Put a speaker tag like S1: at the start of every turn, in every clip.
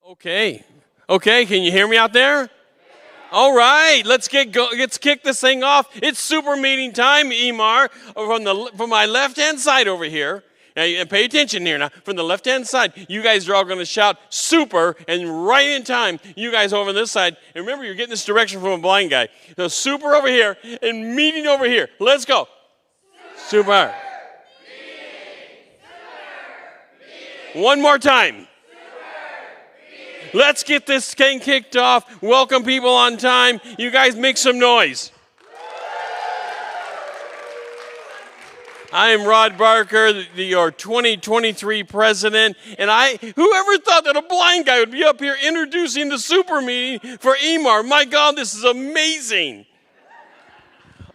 S1: Okay. Okay, can you hear me out there? All right, let's kick this thing off. It's super meeting time, EMAR, from my left-hand side over here. Now, and pay attention here now. From the left-hand side, you guys are all going to shout super, and right in time, you guys over on this side. And remember, you're getting this direction from a blind guy. So super over here and meeting over here. Let's go. Super. One more time. Let's get this thing kicked off. Welcome people on time. You guys make some noise. I am Rod Barker, your 2023 president, and whoever thought that a blind guy would be up here introducing the super meeting for EMAR? My God, this is amazing.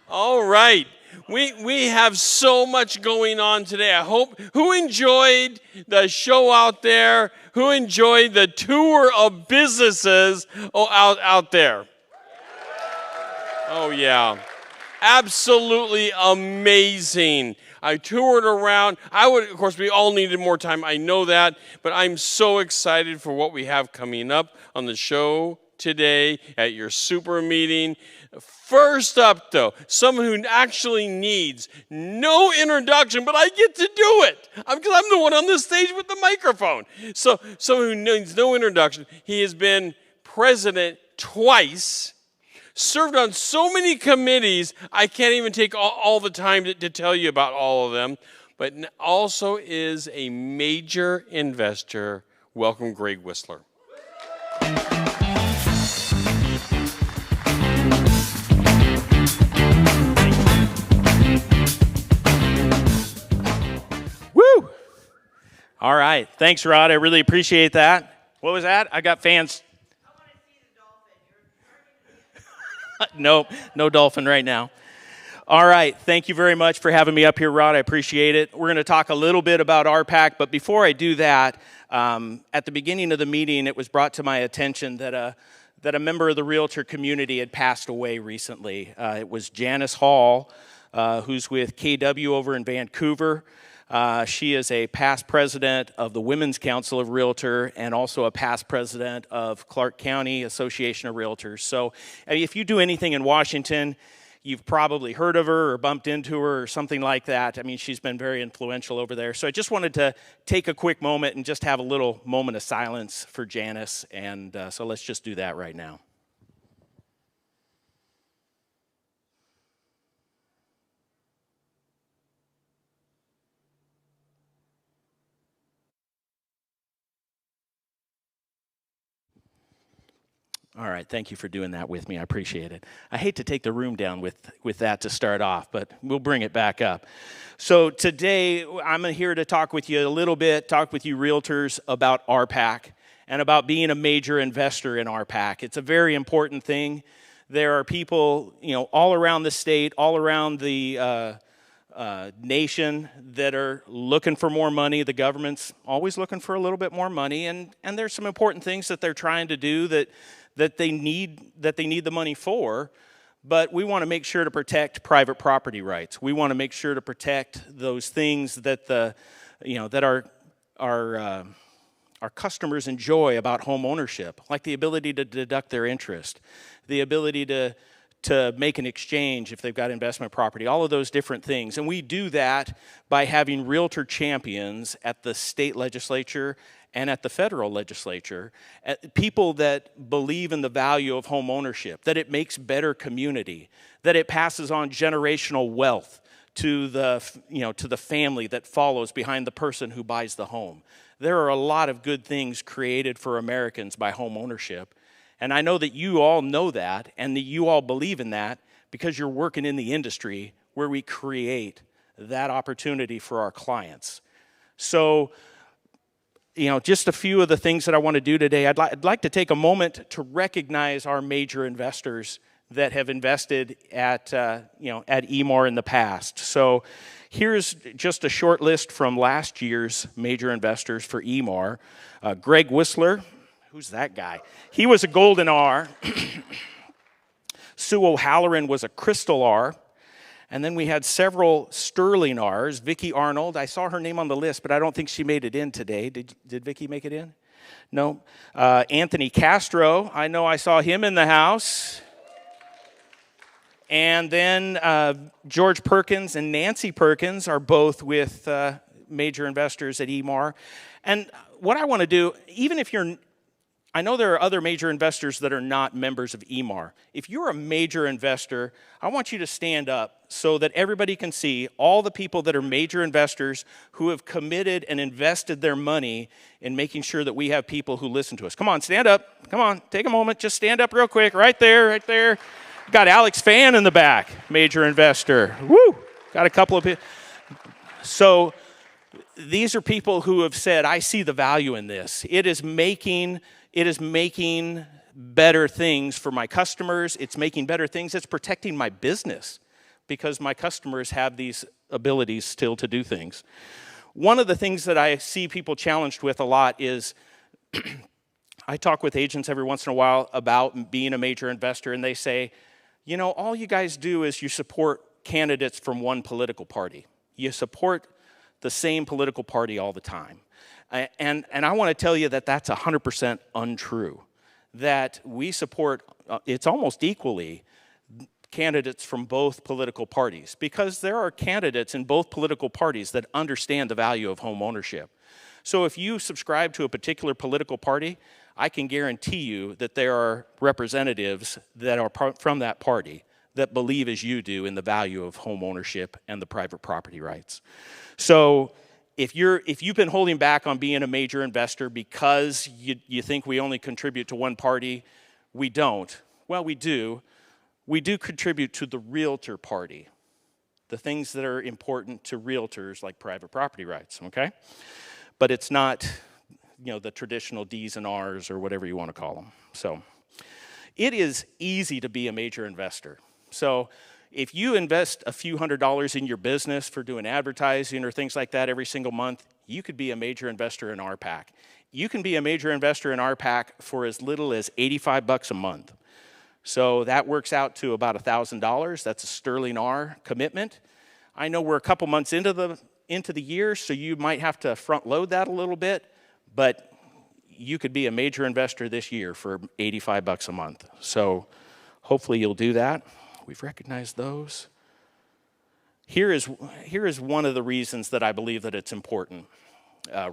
S1: All right. We have so much going on today. I hope, who enjoyed the show out there? Who enjoyed the tour of businesses out there? Oh, yeah. Absolutely amazing. I toured around. Of course, we all needed more time. I know that. But I'm so excited for what we have coming up on the show today at your super meeting. First up, though, someone who actually needs no introduction, but I get to do it because I'm the one on this stage with the microphone. So someone who needs no introduction. He has been president twice, served on so many committees, I can't even take all the time to tell you about all of them, but also is a major investor. Welcome, Greg Whistler.
S2: Woo! All right. Thanks, Rod. I really appreciate that. What was that? I got fans.
S3: I want to see the dolphin.
S2: No dolphin right now. All right. Thank you very much for having me up here, Rod. I appreciate it. We're going to talk a little bit about RPAC, but before I do that, at the beginning of the meeting, it was brought to my attention that a member of the realtor community had passed away recently. It was Janice Hall, who's with KW over in Vancouver. She is a past president of the Women's Council of Realtor and also a past president of Clark County Association of Realtors. So if you do anything in Washington, you've probably heard of her or bumped into her or something like that. I mean, she's been very influential over there. So I just wanted to take a quick moment and just have a little moment of silence for Janice. And so let's just do that right now. All right, thank you for doing that with me. I appreciate it. I hate to take the room down with that to start off, but we'll bring it back up. So today, I'm here to talk with you a little bit, talk with you realtors about RPAC and about being a major investor in RPAC. It's a very important thing. There are people, all around the state, all around the nation that are looking for more money. The government's always looking for a little bit more money, and there's some important things that they're trying to do that they need the money for, but we want to make sure to protect private property rights. We want to make sure to protect those things that that our customers enjoy about home ownership, like the ability to deduct their interest, the ability to make an exchange if they've got investment property, all of those different things. And we do that by having realtor champions at the state legislature and at the federal legislature, people that believe in the value of home ownership, that it makes better community, that it passes on generational wealth to the family that follows behind the person who buys the home. There are a lot of good things created for Americans by home ownership, and I know that you all know that and that you all believe in that because you're working in the industry where we create that opportunity for our clients. So, just a few of the things that I want to do today. I'd like to take a moment to recognize our major investors that have invested at EMAR in the past. So here's just a short list from last year's major investors for EMAR. Greg Whistler, who's that guy? He was a Golden R. Sue O'Halloran was a Crystal R. And then we had several Sterling R's. Vicki Arnold, I saw her name on the list, but I don't think she made it in today. Did Vicki make it in? No. Anthony Castro, I know I saw him in the house. And then George Perkins and Nancy Perkins are both with major investors at EMAR. And what I want to do, even if I know there are other major investors that are not members of EMAR. If you're a major investor, I want you to stand up so that everybody can see all the people that are major investors who have committed and invested their money in making sure that we have people who listen to us. Come on, stand up. Come on, take a moment. Just stand up real quick. Right there, right there. Got Alex Fan in the back, major investor. Woo! Got a couple of people. So these are people who have said, I see the value in this. It is making better things for my customers. It's making better things. It's protecting my business because my customers have these abilities still to do things. One of the things that I see people challenged with a lot is I talk with agents every once in a while about being a major investor, and they say, you know, all you guys do is you support candidates from one political party. You support the same political party all the time. And I want to tell you that that's 100% untrue. That we support, it's almost equally, candidates from both political parties, because there are candidates in both political parties that understand the value of home ownership. So if you subscribe to a particular political party, I can guarantee you that there are representatives that are from that party that believe as you do in the value of home ownership and the private property rights. So if you've been holding back on being a major investor because you think we only contribute to one party, we don't. Well, we do. We do contribute to the realtor party, the things that are important to realtors like private property rights, okay? But it's not, the traditional D's and R's or whatever you want to call them. So it is easy to be a major investor. So if you invest a few $100s in your business for doing advertising or things like that every single month, you could be a major investor in RPAC. You can be a major investor in RPAC for as little as $85 a month. So that works out to about $1,000. That's a sterling R commitment. I know we're a couple months into the year, so you might have to front load that a little bit, but you could be a major investor this year for $85 a month. So hopefully you'll do that. We've recognized those. Here is one of the reasons that I believe that it's important.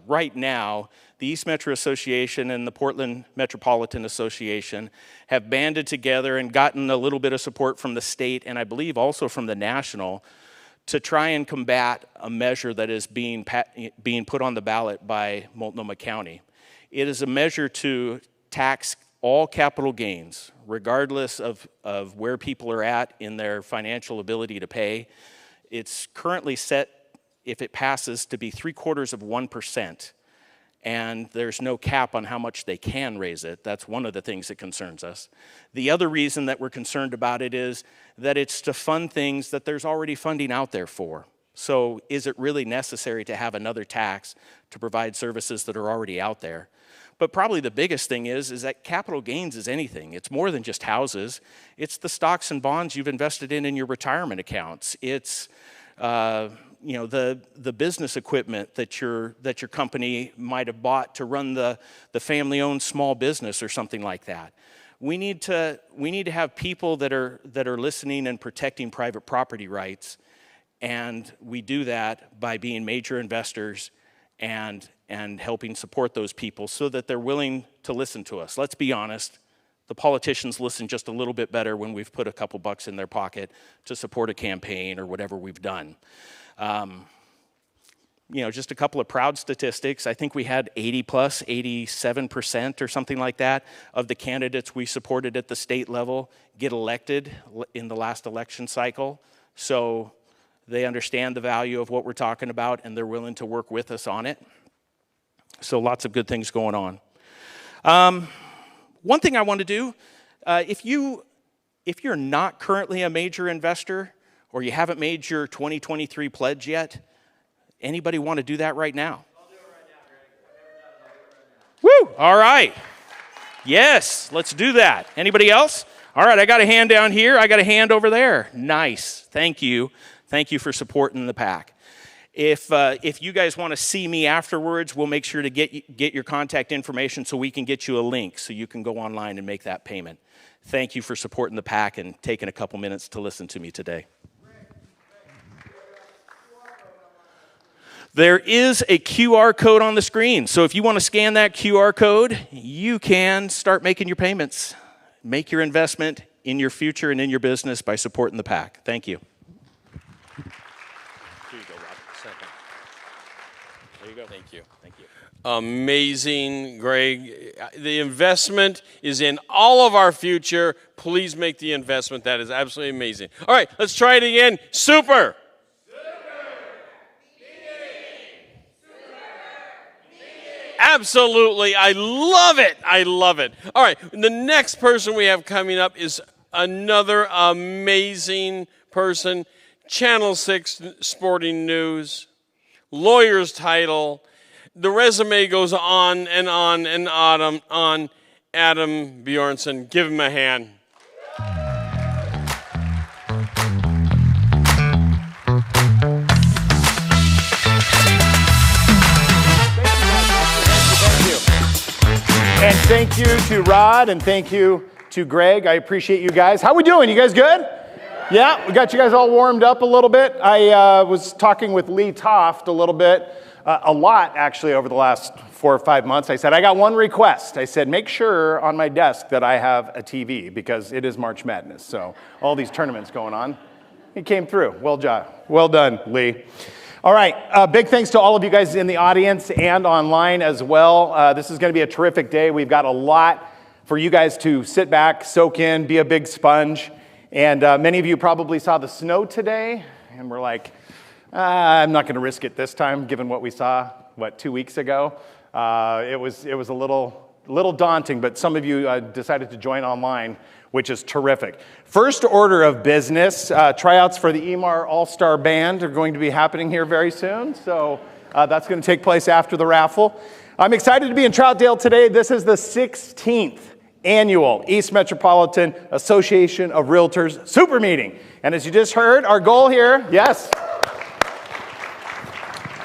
S2: Right now, the East Metro Association and the Portland Metropolitan Association have banded together and gotten a little bit of support from the state and I believe also from the national to try and combat a measure that is being put on the ballot by Multnomah County. It is a measure to tax all capital gains, regardless of where people are at in their financial ability to pay. It's currently set, if it passes, to be 0.75%. And there's no cap on how much they can raise it. That's one of the things that concerns us. The other reason that we're concerned about it is that it's to fund things that there's already funding out there for. So is it really necessary to have another tax to provide services that are already out there? But probably the biggest thing is that capital gains is anything. It's more than just houses. It's the stocks and bonds you've invested in your retirement accounts. It's the business equipment that your company might have bought to run the family-owned small business or something like that. We need to have people that are listening and protecting private property rights, and we do that by being major investors and helping support those people so that they're willing to listen to us. Let's be honest. The politicians listen just a little bit better when we've put a couple bucks in their pocket to support a campaign or whatever we've done. Just a couple of proud statistics. I think we had 87% or something like that of the candidates we supported at the state level get elected in the last election cycle. So they understand the value of what we're talking about and they're willing to work with us on it. So lots of good things going on. One thing I want to do, if you're not currently a major investor or you haven't made your 2023 pledge yet, anybody want to do that right now?
S3: I'll do it right now, Greg.
S2: Woo! All right. Yes, let's do that. Anybody else? All right, I got a hand down here. I got a hand over there. Nice. Thank you. Thank you for supporting the pack. If you guys want to see me afterwards, we'll make sure to get your contact information so we can get you a link so you can go online and make that payment. Thank you for supporting the PAC and taking a couple minutes to listen to me today. There is a QR code on the screen, so if you want to scan that QR code, you can start making your payments. Make your investment in your future and in your business by supporting the PAC. Thank you. Here you go, Rob. Second. There you go.
S1: Thank you.
S2: Thank you.
S1: Amazing, Greg. The investment is in all of our future. Please make the investment. That is absolutely amazing. All right, let's try it again. Super. Absolutely. I love it. I love it. All right. The next person we have coming up is another amazing person. Channel 6 Sporting News, lawyer's title. The resume goes on and on and on. Adam Bjornsson. Give him a hand.
S4: And thank you to Rod, and thank you to Greg. I appreciate you guys. How we doing? You guys good? Yeah, we got you guys all warmed up a little bit. I was talking with Lee Toft a little bit, a lot actually over the last 4 or 5 months. I said, I got one request. I said, make sure on my desk that I have a TV because it is March Madness. So all these tournaments going on. He came through. Well done, Lee. All right, big thanks to all of you guys in the audience and online as well. This is going to be a terrific day. We've got a lot for you guys to sit back, soak in, be a big sponge. And many of you probably saw the snow today, and we're like, I'm not going to risk it this time, given what we saw, 2 weeks ago. It was a little daunting, but some of you decided to join online, which is terrific. First order of business, tryouts for the EMAR All-Star Band are going to be happening here very soon, so that's going to take place after the raffle. I'm excited to be in Troutdale today. This is the 16th annual East Metropolitan Association of Realtors Super Meeting. And as you just heard, our goal here,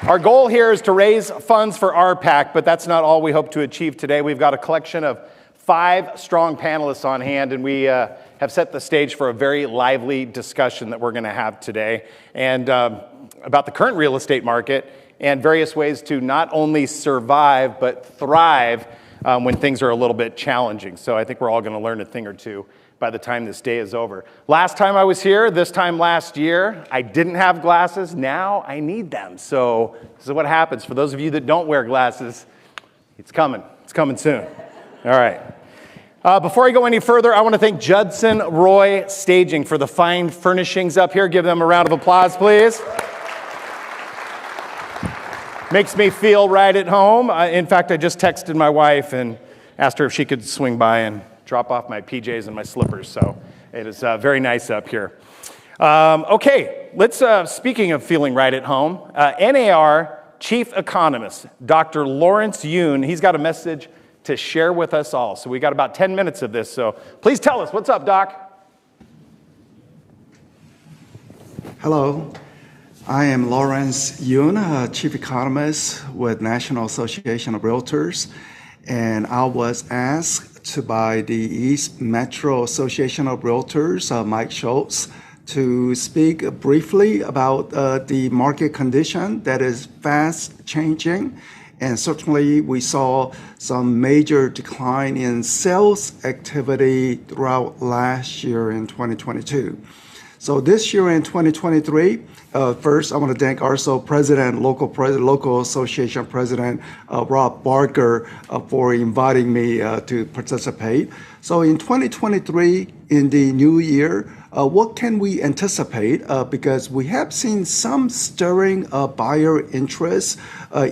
S4: our goal here is to raise funds for our PAC, but that's not all we hope to achieve today. We've got a collection of 5 strong panelists on hand, and we have set the stage for a very lively discussion that we're going to have today, and about the current real estate market and various ways to not only survive but thrive when things are a little bit challenging. So I think we're all going to learn a thing or two by the time this day is over. Last time I was here, this time last year, I didn't have glasses. Now I need them. So this is what happens. For those of you that don't wear glasses, it's coming. It's coming soon. All right. Before I go any further, I want to thank Judson Roy Staging for the fine furnishings up here. Give them a round of applause, please. Makes me feel right at home. In fact, I just texted my wife and asked her if she could swing by and drop off my PJs and my slippers. So it is very nice up here. Okay, let's, speaking of feeling right at home, NAR Chief Economist, Dr. Lawrence Yoon, he's got a message to share with us all. So we got about 10 minutes of this, so please tell us. What's up, Doc?
S5: Hello, I am Lawrence Yoon, Chief Economist with National Association of Realtors, and I was asked by the East Metro Association of Realtors, Mike Schultz, to speak briefly about the market condition that is fast changing. And certainly we saw some major decline in sales activity throughout last year in 2022. So this year in 2023, first I want to thank also local association president Rob Barker for inviting me to participate. So in 2023, in the new year, what can we anticipate? Because we have seen some stirring buyer interest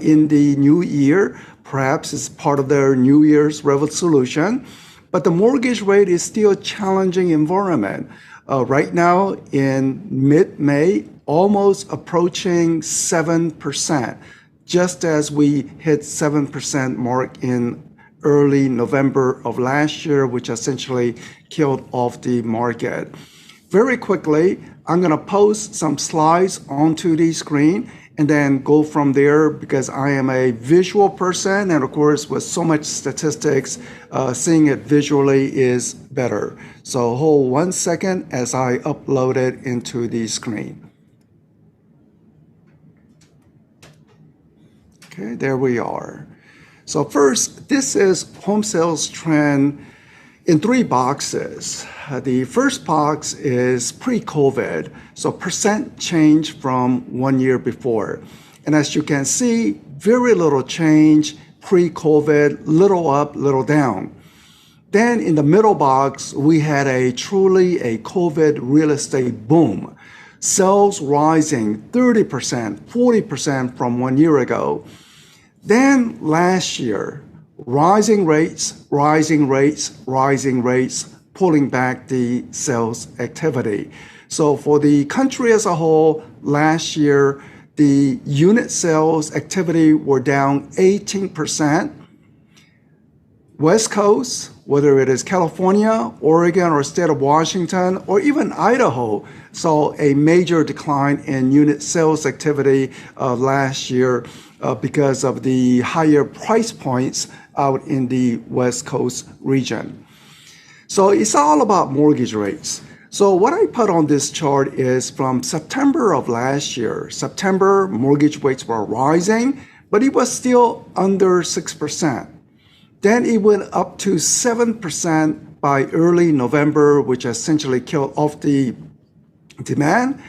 S5: in the new year. Perhaps it's part of their New Year's resolution. But the mortgage rate is still a challenging environment. Right now, in mid-May, almost approaching 7%, just as we hit 7% mark in early November of last year, which essentially killed off the market. Very quickly, I'm going to post some slides onto the screen, and then go from there because I am a visual person, and of course with so much statistics, seeing it visually is better. So hold 1 second as I upload it into the screen. Okay, there we are. So first, this is home sales trend in 3 boxes. The first box is pre-COVID, so percent change from 1 year before. And as you can see, very little change pre-COVID, little up, little down. Then in the middle box, we had truly a COVID real estate boom. Sales rising 30%, 40% from 1 year ago. Then last year, rising rates, pulling back the sales activity. So for the country as a whole, last year, the unit sales activity were down 18%. West Coast, whether it is California, Oregon, or state of Washington, or even Idaho, saw a major decline in unit sales activity last year because of the higher price points out in the West Coast region. So it's all about mortgage rates. So what I put on this chart is from September of last year. September, mortgage rates were rising, but it was still under 6%. Then it went up to 7% by early November, which essentially killed off the demand.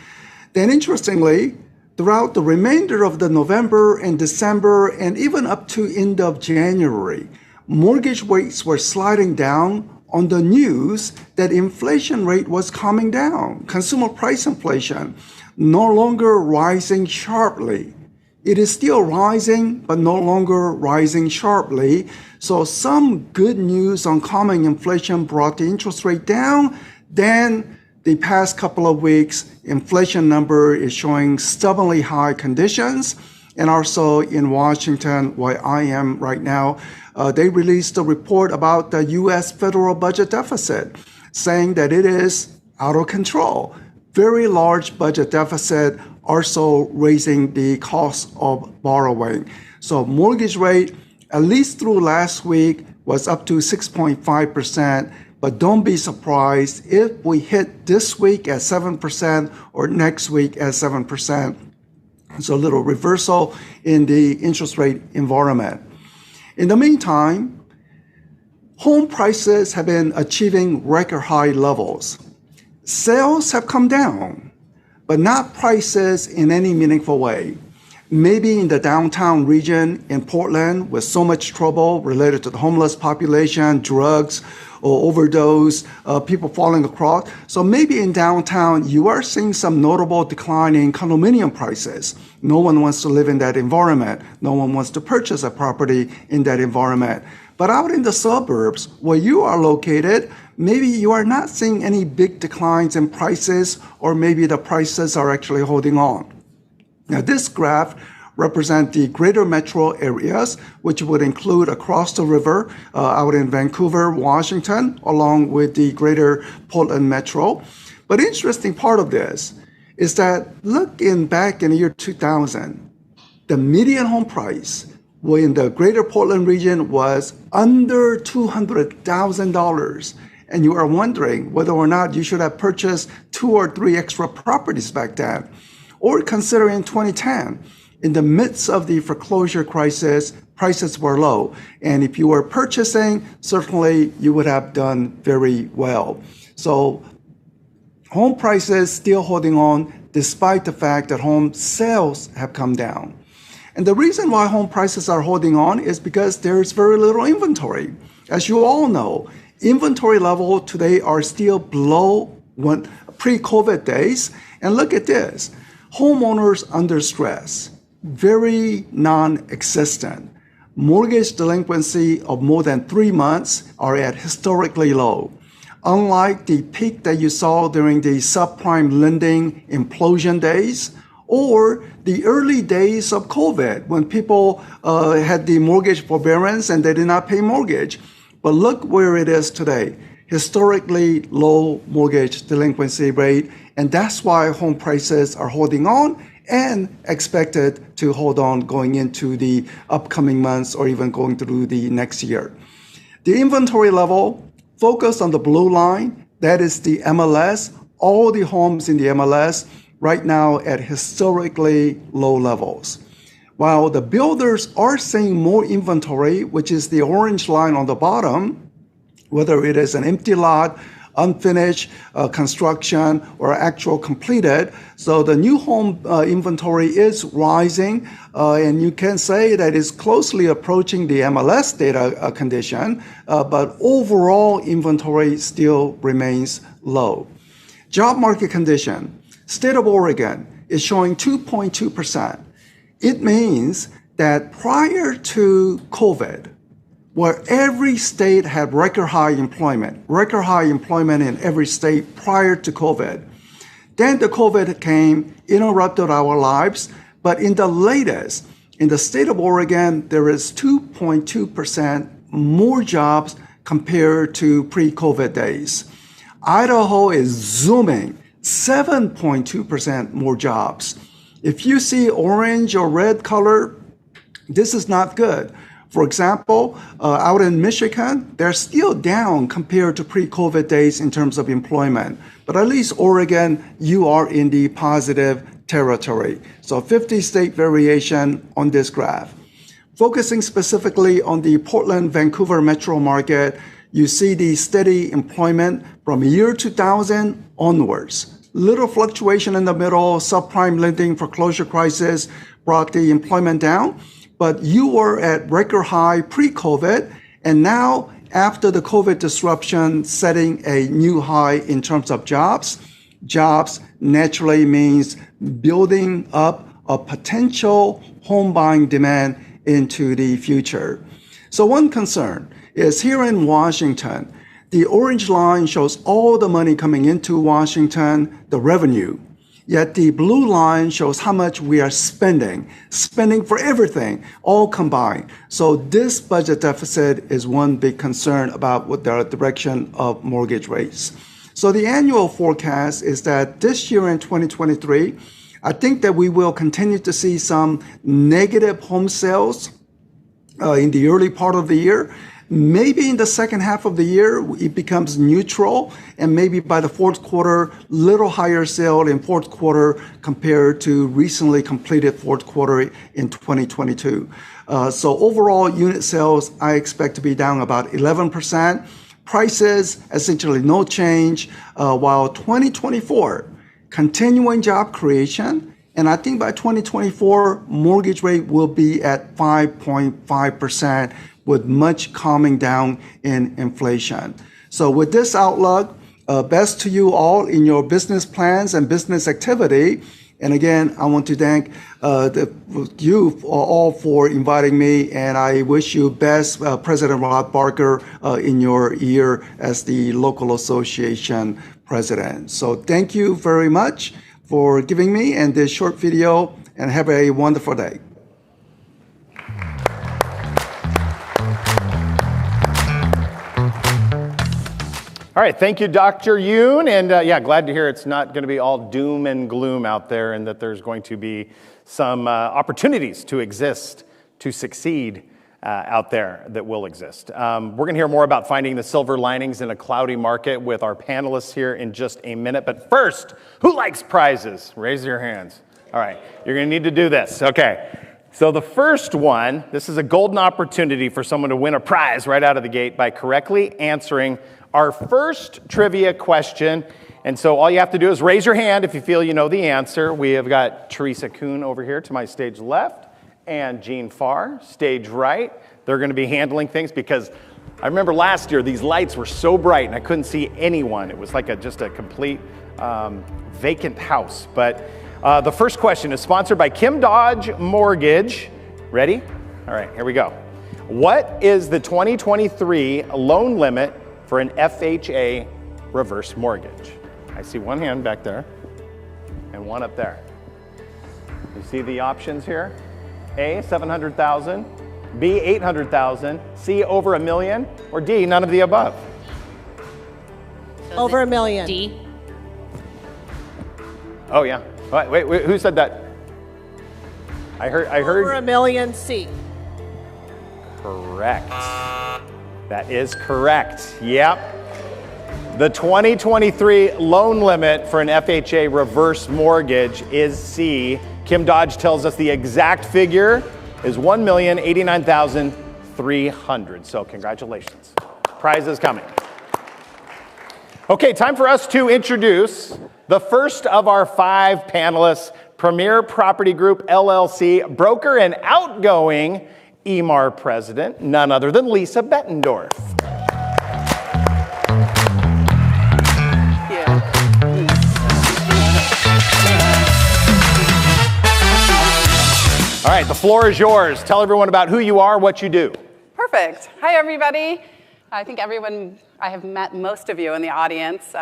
S5: Then interestingly, throughout the remainder of the November and December and even up to end of January, mortgage rates were sliding down on the news that inflation rate was coming down. Consumer price inflation no longer rising sharply. It is still rising, but no longer rising sharply. So some good news on calming inflation brought the interest rate down. Then the past couple of weeks, inflation number is showing stubbornly high conditions. And also in Washington, where I am right now, they released a report about the U.S. federal budget deficit, saying that it is out of control. Very large budget deficit, also raising the cost of borrowing. So mortgage rate, at least through last week, was up to 6.5%. But don't be surprised if we hit this week at 7% or next week at 7%. So a little reversal in the interest rate environment. In the meantime, home prices have been achieving record high levels. Sales have come down, but not prices in any meaningful way. Maybe in the downtown region in Portland with so much trouble related to the homeless population, drugs, or overdose, people falling across. So maybe in downtown, you are seeing some notable decline in condominium prices. No one wants to live in that environment. No one wants to purchase a property in that environment. But out in the suburbs where you are located, maybe you are not seeing any big declines in prices, or maybe the prices are actually holding on. Now, this graph represents the greater metro areas, which would include across the river out in Vancouver, Washington, along with the greater Portland metro. But the interesting part of this is that back in the year 2000, the median home price in the greater Portland region was under $200,000. And you are wondering whether or not you should have purchased 2 or 3 extra properties back then. Or consider in 2010, in the midst of the foreclosure crisis, prices were low. And if you were purchasing, certainly you would have done very well. So home prices still holding on despite the fact that home sales have come down. And the reason why home prices are holding on is because there's very little inventory. As you all know, inventory level today are still below pre-COVID days. And look at this. Homeowners under stress, very non-existent. Mortgage delinquency of more than 3 months are at historically low. Unlike the peak that you saw during the subprime lending implosion days, or the early days of COVID when people had the mortgage forbearance and they did not pay mortgage. But look where it is today. Historically low mortgage delinquency rate, and that's why home prices are holding on, and expected to hold on going into the upcoming months or even going through the next year. The inventory level, focus on the blue line, that is the MLS. All the homes in the MLS right now at historically low levels. While the builders are seeing more inventory, which is the orange line on the bottom, whether it is an empty lot, unfinished construction, or actual completed. So the new home inventory is rising, and you can say that it's closely approaching the MLS data condition, but overall inventory still remains low. Job market condition, state of Oregon is showing 2.2%. It means that prior to COVID, where every state had record high employment in every state prior to COVID. Then the COVID came, interrupted our lives, but in the latest, in the state of Oregon, there is 2.2% more jobs compared to pre-COVID days. Idaho is zooming, 7.2% more jobs. If you see orange or red color, this is not good. For example, out in Michigan, they're still down compared to pre-COVID days in terms of employment. But at least Oregon, you are in the positive territory. So 50-state variation on this graph. Focusing specifically on the Portland, Vancouver metro market, you see the steady employment from year 2000 onwards. Little fluctuation in the middle, subprime lending, foreclosure crisis brought the employment down. But you were at record high pre-COVID, and now after the COVID disruption, setting a new high in terms of jobs. Jobs naturally means building up a potential home buying demand into the future. So one concern is here in Washington, the orange line shows all the money coming into Washington, the revenue. Yet the blue line shows how much we are spending for everything, all combined. So this budget deficit is one big concern about what the direction of mortgage rates. So the annual forecast is that this year in 2023, I think that we will continue to see some negative home sales in the early part of the year. Maybe in the second half of the year, it becomes neutral, and maybe by the fourth quarter, little higher sale in fourth quarter compared to recently completed fourth quarter in 2022. So overall unit sales, I expect to be down about 11%. Prices, essentially no change, while 2024, continuing job creation, and I think by 2024, mortgage rate will be at 5.5%. with much calming down in inflation. So with this outlook, best to you all in your business plans and business activity. And again, I want to thank you all for inviting me, and I wish you best, President Rod Barker, in your year as the local association president. So thank you very much for giving me and this short video, and have a wonderful day.
S4: All right, thank you, Dr. Yoon. And yeah, glad to hear it's not going to be all doom and gloom out there, and that there's going to be some opportunities to exist, to succeed out there that will exist. We're going to hear more about finding the silver linings in a cloudy market with our panelists here in just a minute. But first, who likes prizes? Raise your hands. All right, you're going to need to do this. Okay. So the first one, this is a golden opportunity for someone to win a prize right out of the gate by correctly answering our first trivia question. And so all you have to do is raise your hand if you feel you know the answer. We have got Teresa Kuhn over here to my stage left and Jean Farr, stage right. They're going to be handling things because I remember last year these lights were so bright and I couldn't see anyone. It was like just a complete vacant house. But the first question is sponsored by Kim Dodge Mortgage. Ready? All right, here we go. What is the 2023 loan limit for an FHA reverse mortgage? I see one hand back there and one up there. You see the options here? A, 700,000, B, 800,000, C, over $1 million, or D, none of the above.
S6: So over $1 million.
S3: D.
S4: Oh yeah. Wait, who said that? I heard.
S6: Over $1 million, C.
S4: Correct. That is correct. Yep. The 2023 loan limit for an FHA reverse mortgage is C. Kim Dodge tells us the exact figure is $1,089,300. So congratulations. Prize is coming. Okay, time for us to introduce the first of our 5 panelists, Premier Property Group LLC broker and outgoing EMAR president, none other than Lisa Bettendorf. All right, the floor is yours. Tell everyone about who you are, what you do.
S7: Perfect. Hi, everybody. I think I have met most of you in the audience.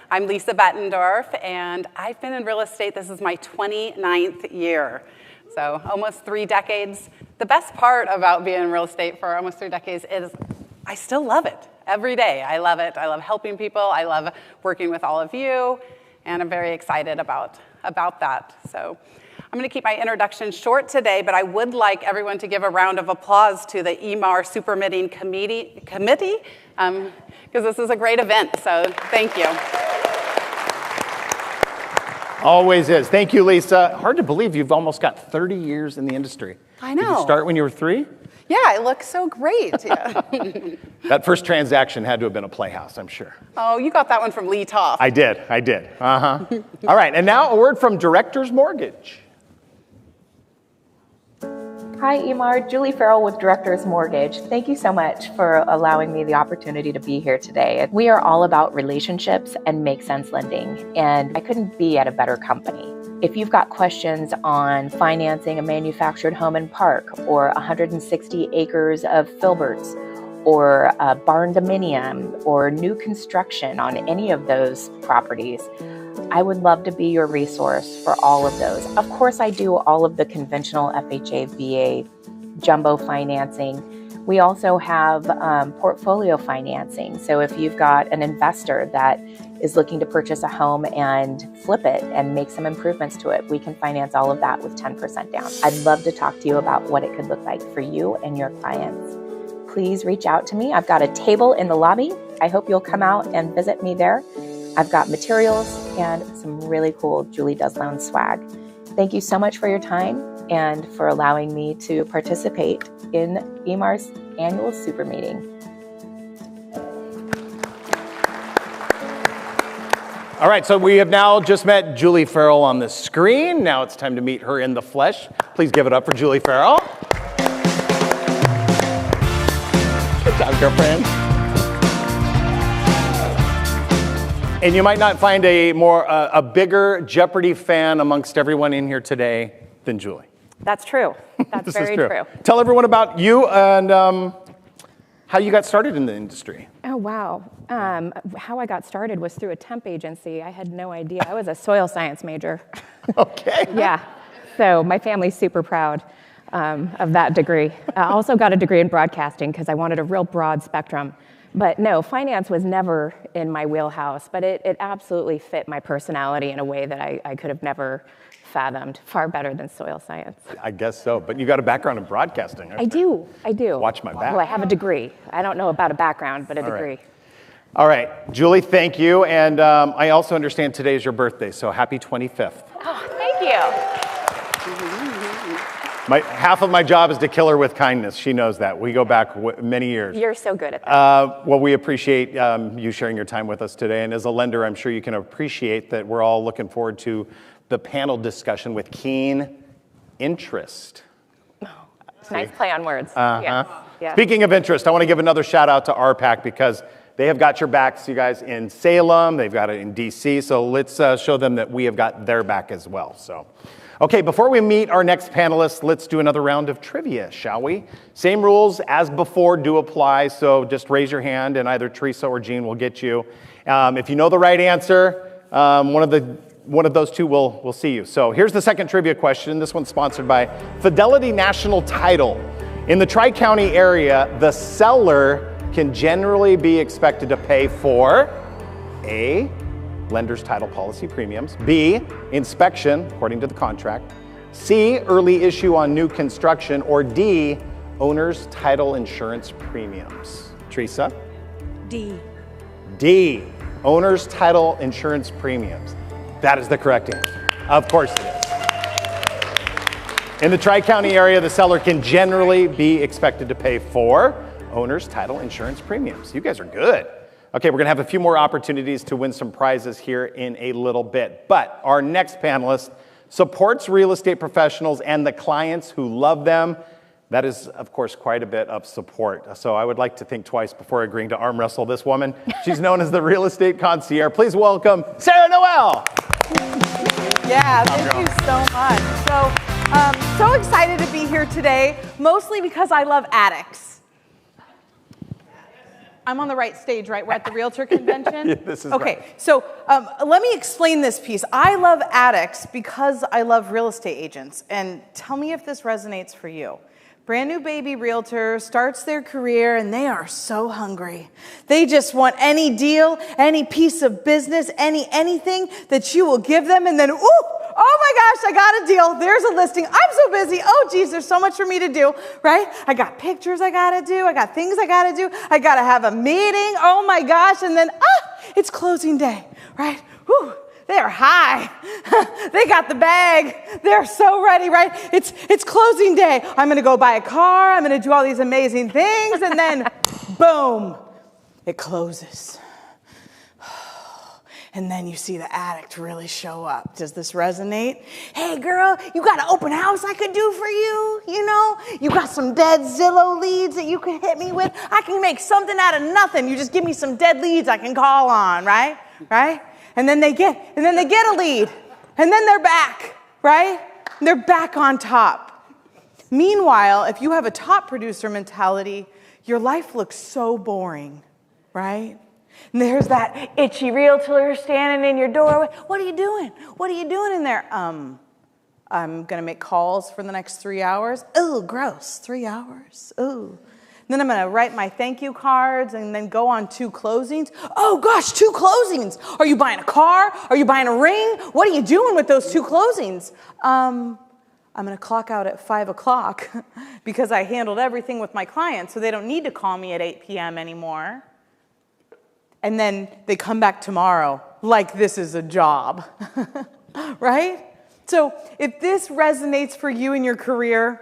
S7: I'm Lisa Bettendorf, and I've been in real estate. This is my 29th year, so almost 3 decades. The best part about being in real estate for almost 3 decades is I still love it every day. I love it. I love helping people. I love working with all of you, and I'm very excited about that. So I'm going to keep my introduction short today, but I would like everyone to give a round of applause to the EMAR Supermitting Committee, because this is a great event, so thank you.
S4: Always is. Thank you, Lisa. Hard to believe you've almost got 30 years in the industry.
S7: I know.
S4: Did you start when you were 3?
S7: Yeah, it looks so great. Yeah.
S4: That first transaction had to have been a playhouse, I'm sure.
S7: Oh, you got that one from Lee Toff.
S4: I did. Uh-huh. All right, and now a word from Director's Mortgage.
S8: Hi, EMAR. Julie Farrell with Director's Mortgage. Thank you so much for allowing me the opportunity to be here today. We are all about relationships and make sense lending, and I couldn't be at a better company. If you've got questions on financing a manufactured home and park, or 160 acres of filberts, or a barn dominium, or new construction on any of those properties, I would love to be your resource for all of those. Of course, I do all of the conventional FHA, VA, jumbo financing. We also have portfolio financing. So if you've got an investor that is looking to purchase a home and flip it and make some improvements to it, we can finance all of that with 10% down. I'd love to talk to you about what it could look like for you and your clients. Please reach out to me. I've got a table in the lobby. I hope you'll come out and visit me there. I've got materials and some really cool Julie Does Loan swag. Thank you so much for your time and for allowing me to participate in EMAR's annual super meeting.
S4: All right, so we have now just met Julie Farrell on the screen. Now it's time to meet her in the flesh. Please give it up for Julie Farrell. Good job, girlfriend. And you might not find a bigger Jeopardy fan amongst everyone in here today than Julie.
S8: That's true. That's very true.
S4: Tell everyone about you and how you got started in the industry.
S8: Oh, wow. How I got started was through a temp agency. I had no idea. I was a soil science major.
S4: Okay.
S8: Yeah. So my family's super proud of that degree. I also got a degree in broadcasting because I wanted a real broad spectrum. But no, finance was never in my wheelhouse, but it absolutely fit my personality in a way that I could have never fathomed. Far better than soil science.
S4: I guess so, but you got a background in broadcasting.
S8: I do.
S4: Watch my back.
S8: Well, I have a degree. I don't know about a background, but a degree.
S4: All right, Julie, thank you. And I also understand today is your birthday, so happy 25th.
S8: Oh, thank you.
S4: Half of my job is to kill her with kindness. She knows that. We go back many years.
S8: You're so good at that.
S4: Well, we appreciate you sharing your time with us today. And as a lender, I'm sure you can appreciate that we're all looking forward to the panel discussion with keen interest.
S8: Nice play on words. Yes.
S4: Speaking of interest, I want to give another shout out to RPAC because they have got your backs, you guys, in Salem. They've got it in DC. So let's show them that we have got their back as well. So. Okay, before we meet our next panelists, let's do another round of trivia, shall we? Same rules as before do apply, so just raise your hand and either Teresa or Jean will get you. If you know the right answer, one of those two will see you. So here's the second trivia question. This one's sponsored by Fidelity National Title. In the Tri-County area, the seller can generally be expected to pay for A, lender's title policy premiums, B, inspection, according to the contract, C, early issue on new construction, or D, owner's title insurance premiums? Teresa?
S6: D.
S4: D, owner's title insurance premiums. That is the correct answer. Of course it is. In the Tri-County area, the seller can generally be expected to pay for owner's title insurance premiums. You guys are good. Okay, we're gonna have a few more opportunities to win some prizes here in a little bit. But our next panelist supports real estate professionals and the clients who love them. That is, of course, quite a bit of support. So I would like to think twice before agreeing to arm wrestle this woman. She's known as the real estate concierge. Please welcome Sarah Noel.
S9: Yeah, thank you so much. So excited to be here today, mostly because I love attics. I'm on the right stage, right? We're at the Realtor Convention?
S4: Yeah, this is
S9: okay,
S4: right.
S9: so let me explain this piece. I love attics because I love real estate agents. And tell me if this resonates for you. Brand new baby realtor starts their career and they are so hungry. They just want any deal, any piece of business, anything that you will give them, and then, ooh, oh my gosh, I got a deal. There's a listing. I'm so busy. Oh geez, there's so much for me to do, right? I got pictures I gotta do. I got things I gotta do. I gotta have a meeting. Oh my gosh, and then, it's closing day, right? Whew. They are high. They got the bag. They're so ready, right? It's closing day. I'm gonna go buy a car. I'm gonna do all these amazing things, and then, boom, it closes. And then you see the addict really show up. Does this resonate? Hey girl, you got an open house I could do for you? You know, you got some dead Zillow leads that you could hit me with? I can make something out of nothing. You just give me some dead leads I can call on, right? Right? And then they get a lead, and then they're back, right? They're back on top. Meanwhile, if you have a top producer mentality, your life looks so boring, right? And there's that itchy realtor standing in your doorway. What are you doing? What are you doing in there? I'm gonna make calls for the next 3 hours. Ooh, gross, 3 hours, ooh. Then I'm gonna write my thank you cards and then go on 2 closings. Oh gosh, 2 closings. Are you buying a car? Are you buying a ring? What are you doing with those 2 closings? I'm gonna clock out at 5 o'clock because I handled everything with my clients, so they don't need to call me at 8 p.m. anymore. And then they come back tomorrow like this is a job, right? So if this resonates for you in your career,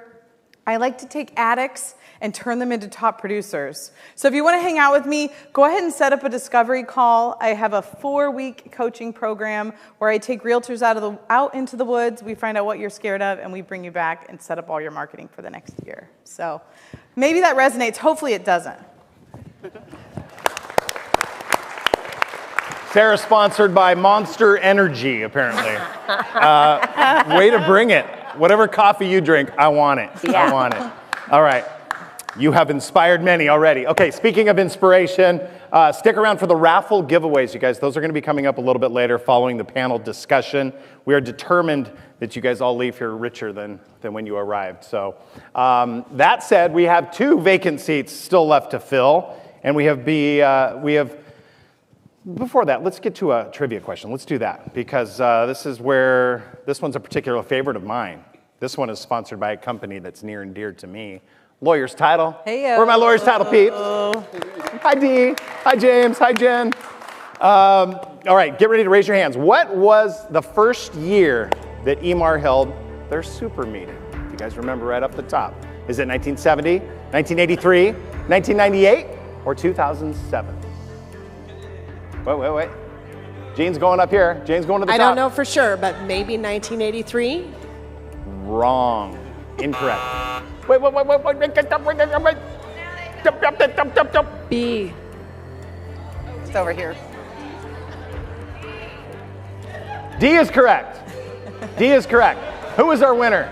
S9: I like to take addicts and turn them into top producers. So if you want to hang out with me, go ahead and set up a discovery call. I have a 4-week coaching program where I take realtors out into the woods. We find out what you're scared of, and we bring you back and set up all your marketing for the next year. So maybe that resonates. Hopefully it doesn't.
S4: Sarah, sponsored by Monster Energy, apparently. Way to bring it. Whatever coffee you drink, I want it.
S8: Yeah.
S4: I want it. All right. You have inspired many already. Okay, speaking of inspiration, stick around for the raffle giveaways, you guys. Those are going to be coming up a little bit later following the panel discussion. We are determined that you guys all leave here richer than when you arrived. So that said, we have 2 vacant seats still left to fill. And before that, let's get to a trivia question. Let's do that, because this one's a particular favorite of mine. This one is sponsored by a company that's near and dear to me. Lawyer's Title.
S9: Hey,
S4: where are my Lawyer's Title peeps? Hi, Dee. Hi, James. Hi, Jen. All right, get ready to raise your hands. What was the first year that EMAR held their super meeting? You guys remember right up the top. Is it 1970, 1983, 1998, or 2007? Wait. Jane's going up here. Jane's going to the top.
S6: I don't know for sure, but maybe 1983?
S4: Wrong. Incorrect. Wait.
S6: B.
S7: It's over here.
S4: D is correct. D is correct. Who is our winner?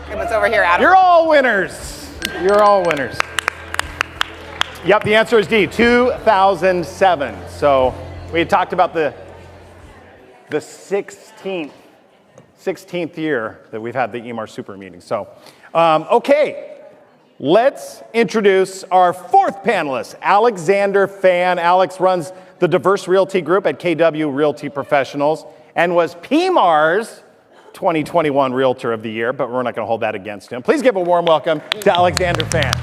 S7: It was over here, Adam.
S4: You're all winners. You're all winners. Yep, the answer is D, 2007. So we had talked about the 16th year that we've had the EMAR super meeting. So, okay, let's introduce our 4th panelist, Alexander Fan. Alex runs the Diverse Realty Group at KW Realty Professionals and was PMAR's 2021 Realtor of the Year, but we're not going to hold that against him. Please give a warm welcome to Alexander Fan.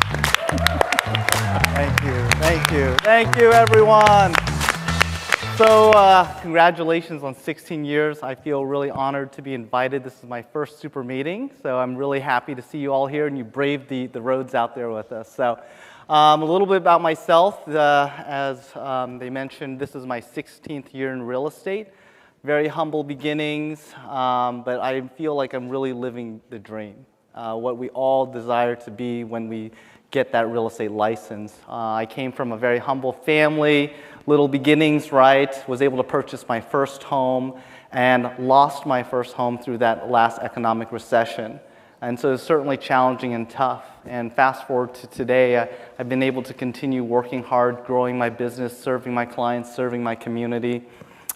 S3: Thank you, everyone. So, congratulations on 16 years. I feel really honored to be invited. This is my first super meeting, so I'm really happy to see you all here, and you braved the roads out there with us. So, a little bit about myself. As they mentioned, this is my 16th year in real estate. Very humble beginnings, but I feel like I'm really living the dream, what we all desire to be when we get that real estate license. I came from a very humble family, little beginnings, right? Was able to purchase my first home and lost my first home through that last economic recession. And so it's certainly challenging and tough. And fast forward to today, I've been able to continue working hard, growing my business, serving my clients, serving my community.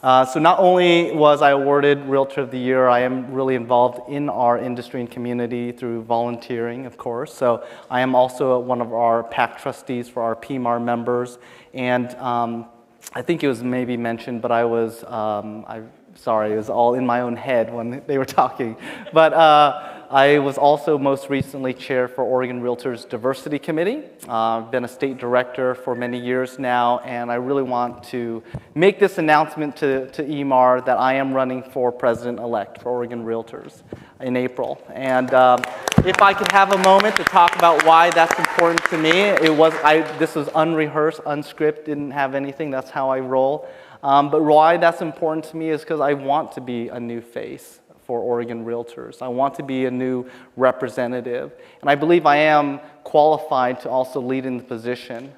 S3: So not only was I awarded Realtor of the Year, I am really involved in our industry and community through volunteering, of course. So I am also one of our PAC trustees for our EMAR members. And I think it was maybe mentioned, but I was, sorry, it was all in my own head when they were talking. But I was also most recently chair for Oregon Realtors Diversity Committee. I've been a state director for many years now, and I really want to make this announcement to EMAR that I am running for president-elect for Oregon Realtors in April. And if I could have a moment to talk about why that's important to me, this was unrehearsed, unscripted, didn't have anything, that's how I roll. But why that's important to me is because I want to be a new face for Oregon Realtors. I want to be a new representative. And I believe I am qualified to also lead in the position.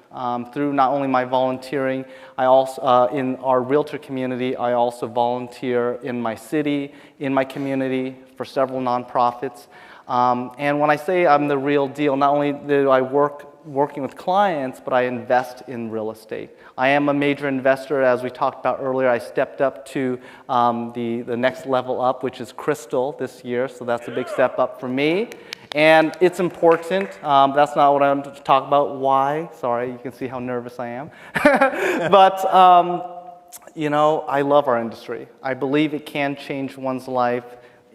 S3: Through not only my volunteering, I also, in our realtor community, I also volunteer in my city, in my community, for several nonprofits. And when I say I'm the real deal, not only do I working with clients, but I invest in real estate. I am a major investor, as we talked about earlier. I stepped up to the next level up, which is Crystal this year, so that's a big step up for me. And it's important. That's not what I'm to talk about. Why? Sorry, you can see how nervous I am. But, you know, I love our industry. I believe it can change one's life,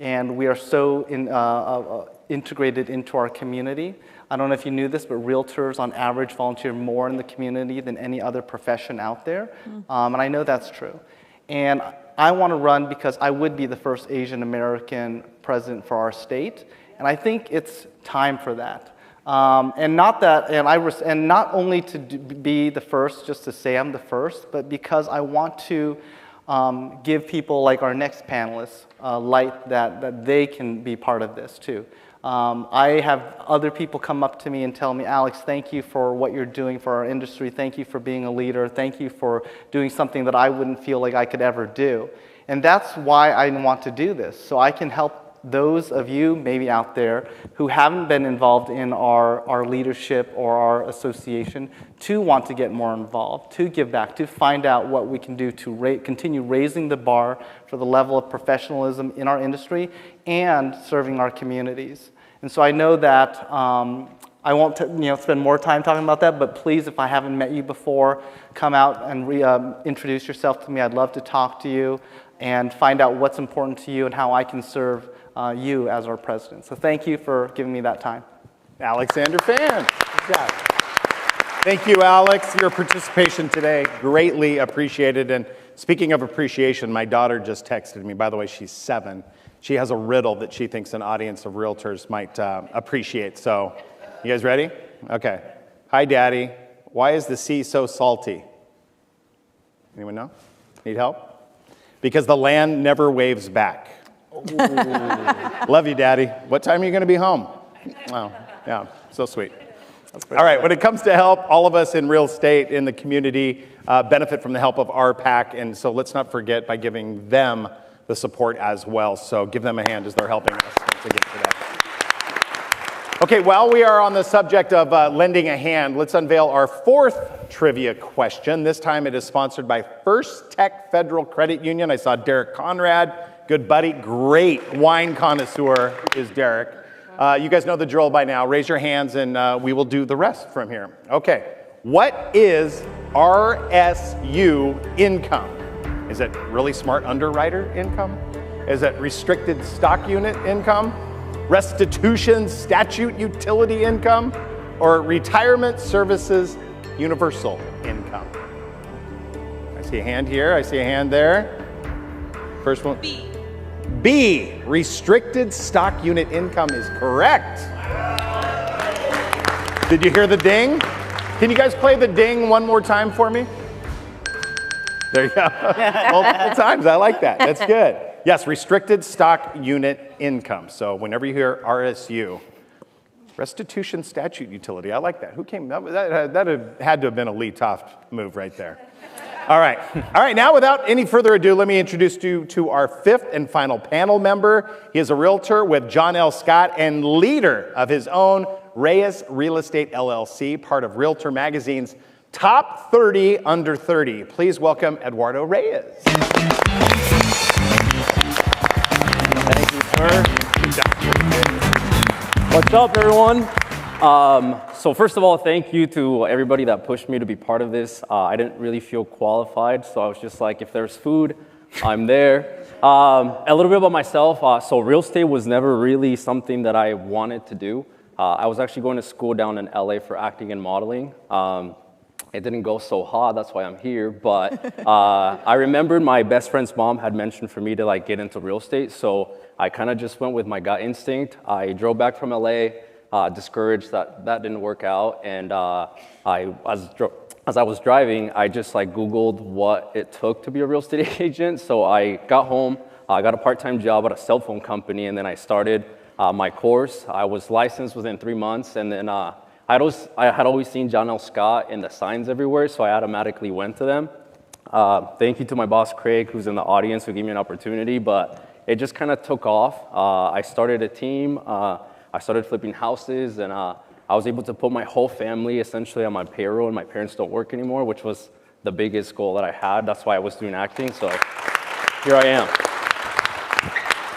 S3: and we are so integrated into our community. I don't know if you knew this, but realtors on average volunteer more in the community than any other profession out there. And I know that's true. And I want to run because I would be the first Asian American president for our state. And I think it's time for that. And not only to be the first, just to say I'm the first, but because I want to give people like our next panelists light that they can be part of this too. I have other people come up to me and tell me, Alex, thank you for what you're doing for our industry. Thank you for being a leader. Thank you for doing something that I wouldn't feel like I could ever do. And that's why I want to do this, so I can help those of you maybe out there who haven't been involved in our leadership or our association to want to get more involved, to give back, to find out what we can do to continue raising the bar for the level of professionalism in our industry and serving our communities. And so I know that I won't spend more time talking about that, but please, if I haven't met you before, come out and introduce yourself to me. I'd love to talk to you and find out what's important to you and how I can serve you as our president. So thank you for giving me that time.
S4: Alexander Fan. Thank you, Alex. Your participation today, greatly appreciated. And speaking of appreciation, my daughter just texted me. By the way, she's 7. She has a riddle that she thinks an audience of realtors might appreciate. So, you guys ready? Okay. Hi, Daddy. Why is the sea so salty? Anyone know? Need help? Because the land never waves back. Love you, Daddy. What time are you going to be home? Oh, yeah, so sweet. All right, when it comes to help, all of us in real estate, in the community, benefit from the help of our PAC, and so let's not forget by giving them the support as well. So give them a hand as they're helping us to get to that. Okay, while we are on the subject of lending a hand, let's unveil our 4th trivia question. This time it is sponsored by First Tech Federal Credit Union. I saw Derek Conrad. Good buddy, great wine connoisseur is Derek. You guys know the drill by now. Raise your hands and we will do the rest from here. Okay, what is RSU income? Is it really smart underwriter income? Is it restricted stock unit income, restitution statute utility income, or retirement services universal income? I see a hand here, I see a hand there. First one. B, restricted stock unit income is correct. Did you hear the ding? Can you guys play the ding one more time for me? There you go. Multiple times, I like that. That's good. Yes, restricted stock unit income. So whenever you hear RSU, restitution statute utility, I like that. Who came, that had to have been a Lee Toft move right there. All right, now without any further ado, let me introduce you to our fifth and final panel member. He is a realtor with John L. Scott and leader of his own Reyes Real Estate LLC, part of Realtor Magazine's Top 30 Under 30. Please welcome Eduardo Reyes.
S10: Thank you, sir. What's up, everyone? So first of all, thank you to everybody that pushed me to be part of this. I didn't really feel qualified, so I was just like, if there's food, I'm there. A little bit about myself. So real estate was never really something that I wanted to do. I was actually going to school down in LA for acting and modeling. It didn't go so hot, that's why I'm here, but I remembered my best friend's mom had mentioned for me to like get into real estate, so I kind of just went with my gut instinct. I drove back from LA, discouraged that didn't work out, and as I was driving, I just like Googled what it took to be a real estate agent. So I got home, I got a part-time job at a cell phone company, and then I started my course. I was licensed within 3 months, and then I had always seen John L. Scott in the signs everywhere, so I automatically went to them. Thank you to my boss, Craig, who's in the audience, who gave me an opportunity, but it just kind of took off. I started a team. I started flipping houses, and I was able to put my whole family essentially on my payroll, and my parents don't work anymore, which was the biggest goal that I had. That's why I was doing acting, so here I am.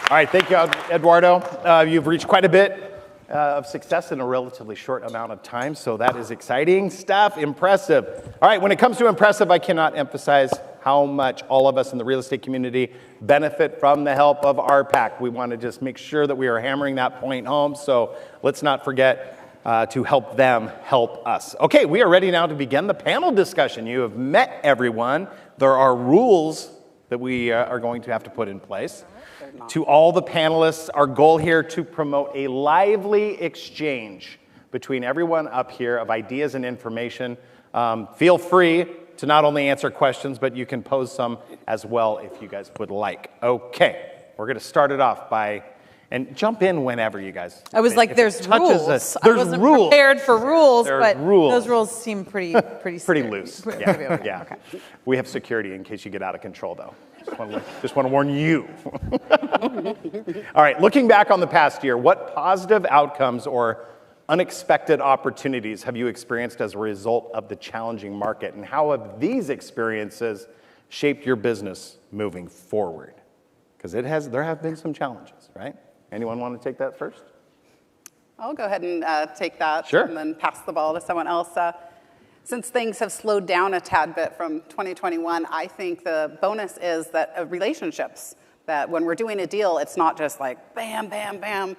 S4: All right, thank you, Eduardo. You've reached quite a bit of success in a relatively short amount of time, so that is exciting stuff, impressive. All right, when it comes to impressive, I cannot emphasize how much all of us in the real estate community benefit from the help of RPAC. We want to just make sure that we are hammering that point home, so let's not forget to help them help us. Okay, we are ready now to begin the panel discussion. You have met everyone. There are rules that we are going to have to put in place. To all the panelists, our goal here to promote a lively exchange between everyone up here of ideas and information. Feel free to not only answer questions, but you can pose some as well if you guys would like. Okay, we're going to start it off by, and jump in whenever you guys.
S9: I was like, there's rules.
S4: There's
S9: I wasn't
S4: rules.
S9: prepared for rules,
S4: There's
S9: but
S4: rules.
S9: those rules seem pretty
S4: Pretty
S9: scary.
S4: loose.
S9: Okay,
S4: Yeah,
S9: okay,
S4: yeah.
S9: okay.
S4: We have security in case you get out of control, though. Just want to warn you. All right, looking back on the past year, what positive outcomes or unexpected opportunities have you experienced as a result of the challenging market, and how have these experiences shaped your business moving forward? Because there have been some challenges, right? Anyone want to take that first?
S7: I'll go ahead and take that
S4: Sure.
S7: and then pass the ball to someone else. Since things have slowed down a tad bit from 2021, I think the bonus is that relationships, that when we're doing a deal, it's not just like bam, bam, bam.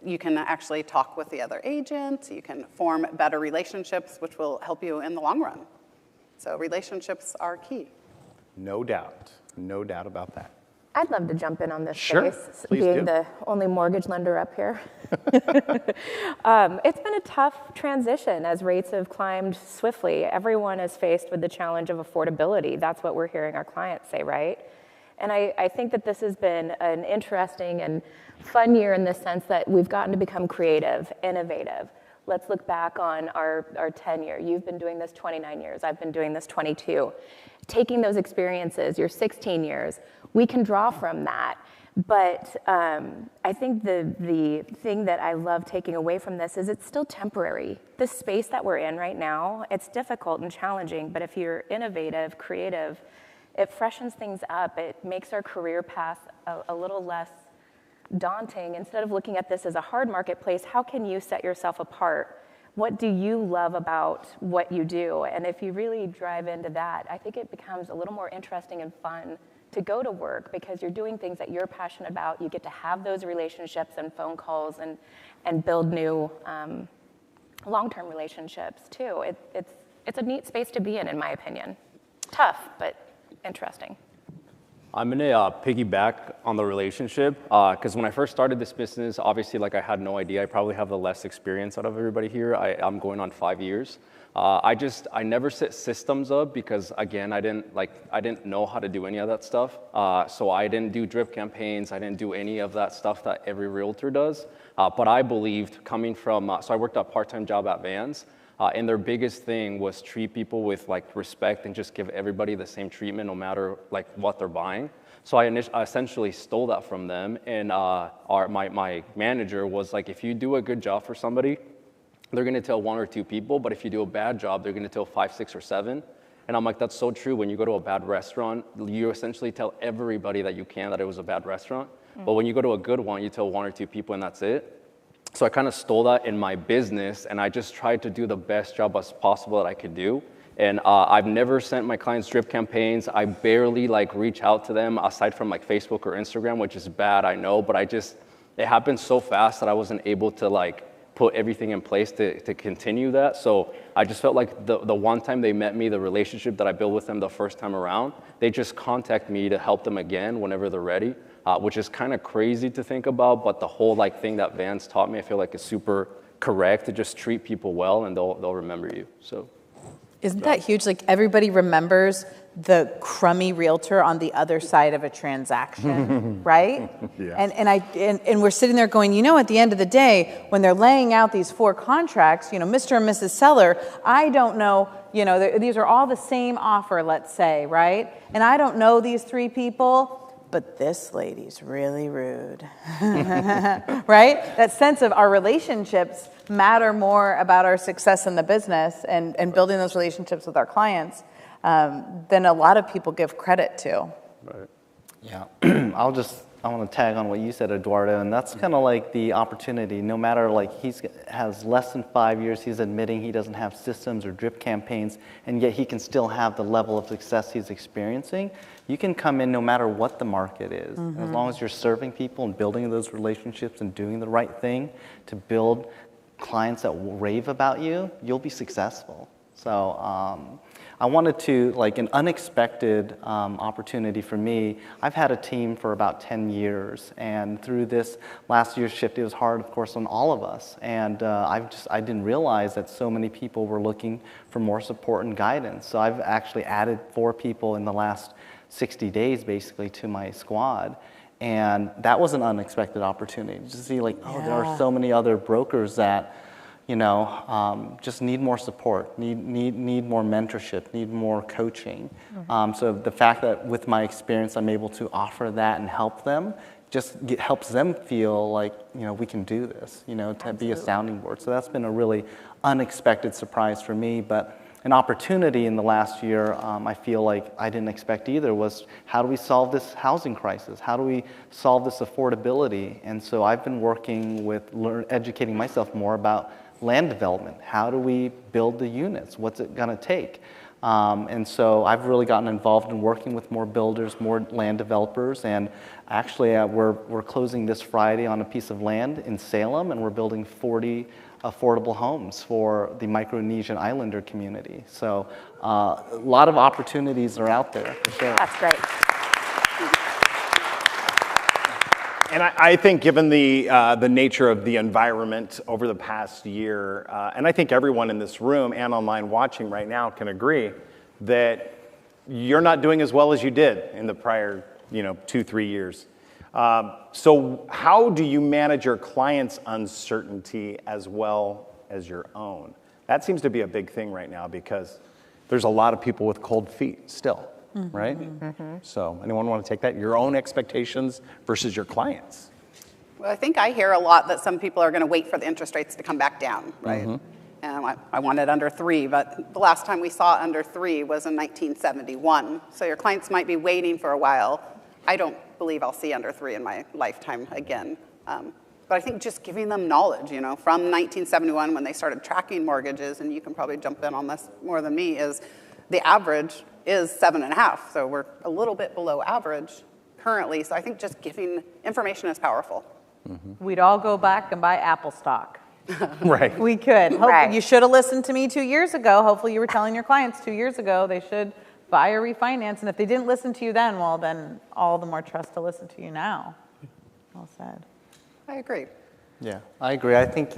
S7: You can actually talk with the other agent. You can form better relationships, which will help you in the long run. So relationships are key.
S4: No doubt about that.
S8: I'd love to jump in on this
S4: Sure,
S8: space,
S4: please
S8: being
S4: do.
S8: the only mortgage lender up here. It's been a tough transition as rates have climbed swiftly. Everyone is faced with the challenge of affordability. That's what we're hearing our clients say, right? And I think that this has been an interesting and fun year in the sense that we've gotten to become creative, innovative. Let's look back on our tenure. You've been doing this 29 years. I've been doing this 22. Taking those experiences, your 16 years, we can draw from that. But I think the thing that I love taking away from this is it's still temporary. The space that we're in right now, it's difficult and challenging, but if you're innovative, creative, it freshens things up. It makes our career path a little less daunting. Instead of looking at this as a hard marketplace, how can you set yourself apart? What do you love about what you do? And if you really drive into that, I think it becomes a little more interesting and fun to go to work because you're doing things that you're passionate about. You get to have those relationships and phone calls and build new long-term relationships too. It's a neat space to be in my opinion. Tough, but interesting.
S10: I'm gonna piggyback on the relationship because when I first started this business, obviously, like I had no idea. I probably have the less experience out of everybody here. I'm going on 5 years. I never set systems up because again, I didn't know how to do any of that stuff. So I didn't do drip campaigns. I didn't do any of that stuff that every realtor does. But I believed coming from, so I worked a part-time job at Vans. And their biggest thing was treat people with like respect and just give everybody the same treatment no matter like what they're buying. So I essentially stole that from them. And my manager was like, if you do a good job for somebody, they're gonna tell 1 or 2 people, but if you do a bad job, they're gonna tell 5, 6, or 7. And I'm like, that's so true. When you go to a bad restaurant, you essentially tell everybody that you can that it was a bad restaurant. But when you go to a good one, you tell 1 or 2 people and that's it. So I kind of stole that in my business, and I just tried to do the best job as possible that I could do. And I've never sent my clients drip campaigns. I barely like reach out to them aside from like Facebook or Instagram, which is bad, I know, but it happened so fast that I wasn't able to like put everything in place to continue that. So I just felt like the one time they met me, the relationship that I built with them the first time around, they just contact me to help them again whenever they're ready. Which is kind of crazy to think about, but the whole like thing that Vans taught me, I feel like is super correct to just treat people well and they'll remember you. So,
S9: isn't that huge? Like everybody remembers the crummy realtor on the other side of a transaction, right?
S4: Yeah.
S9: And we're sitting there going, you know, at the end of the day, when they're laying out these 4 contracts, you know, Mr. and Mrs. Seller, I don't know, you know, these are all the same offer, let's say, right? And I don't know these 3 people. But this lady's really rude, right? That sense of our relationships matter more about our success in the business and building those relationships with our clients than a lot of people give credit to.
S10: right.
S3: Yeah, I want to tag on what you said, Eduardo, and that's kind of like the opportunity. No matter like has less than 5 years, he's admitting he doesn't have systems or drip campaigns, and yet he can still have the level of success he's experiencing. You can come in no matter what the market is. As long as you're serving people and building those relationships and doing the right thing to build clients that will rave about you, you'll be successful. So I wanted to, like an unexpected opportunity for me, I've had a team for about 10 years, and through this last year's shift, it was hard, of course, on all of us. And I didn't realize that so many people were looking for more support and guidance. So I've actually added 4 people in the last 60 days, basically, to my squad. And that was an unexpected opportunity to see, like, oh, there are so many other brokers that, you know, just need more support, need more mentorship, need more coaching. So the fact that with my experience, I'm able to offer that and help them, just helps them feel like, you know, we can do this, you know, to be a sounding board. So that's been a really unexpected surprise for me. But an opportunity in the last year, I feel like I didn't expect either, was how do we solve this housing crisis? How do we solve this affordability? And so I've been working with educating myself more about land development. How do we build the units? What's it going to take? And so I've really gotten involved in working with more builders, more land developers, and actually we're closing this Friday on a piece of land in Salem, and we're building 40 affordable homes for the Micronesian Islander community. So a lot of opportunities are out there, for sure.
S8: That's great.
S4: And I think given the nature of the environment over the past year, and I think everyone in this room and online watching right now can agree that you're not doing as well as you did in the prior, 2-3 years. So how do you manage your clients' uncertainty as well as your own? That seems to be a big thing right now because there's a lot of people with cold feet still. Right? So anyone want to take that? Your own expectations versus your clients.
S7: Well, I think I hear a lot that some people are going to wait for the interest rates to come back down, right? And I wanted under 3, but the last time we saw under 3 was in 1971. So your clients might be waiting for a while. I don't believe I'll see under 3 in my lifetime again. But I think just giving them knowledge, from 1971 when they started tracking mortgages, and you can probably jump in on this more than me, is the average is 7.5. So we're a little bit below average currently. So I think just giving information is powerful.
S9: We'd all go back and buy Apple stock.
S4: Right.
S9: We could.
S8: Right.
S9: You should have listened to me 2 years ago. Hopefully you were telling your clients 2 years ago they should buy or refinance. And if they didn't listen to you then, well, then all the more trust to listen to you now. Well said.
S7: I agree.
S3: Yeah, I agree. I think,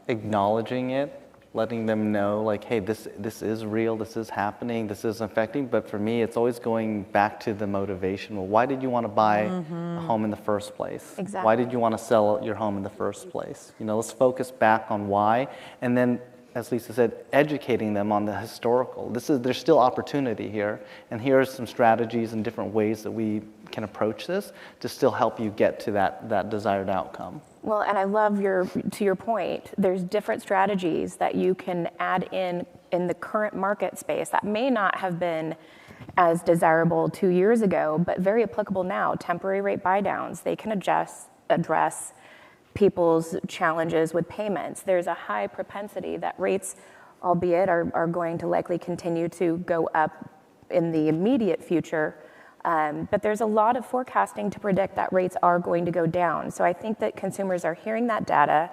S3: acknowledging it, letting them know, like, hey, this is real, this is happening, this is affecting. But for me, it's always going back to the motivation. Well, why did you want to buy a home in the first place?
S8: Exactly.
S3: Why did you want to sell your home in the first place? Let's focus back on why. And then, as Lisa said, educating them on the historical. There's still opportunity here. And here are some strategies and different ways that we can approach this to still help you get to that desired outcome.
S8: Well, and I love to your point, there's different strategies that you can add in the current market space that may not have been as desirable 2 years ago, but very applicable now. Temporary rate buy downs, they can address people's challenges with payments. There's a high propensity that rates, albeit are going to likely continue to go up in the immediate future. But there's a lot of forecasting to predict that rates are going to go down. So I think that consumers are hearing that data.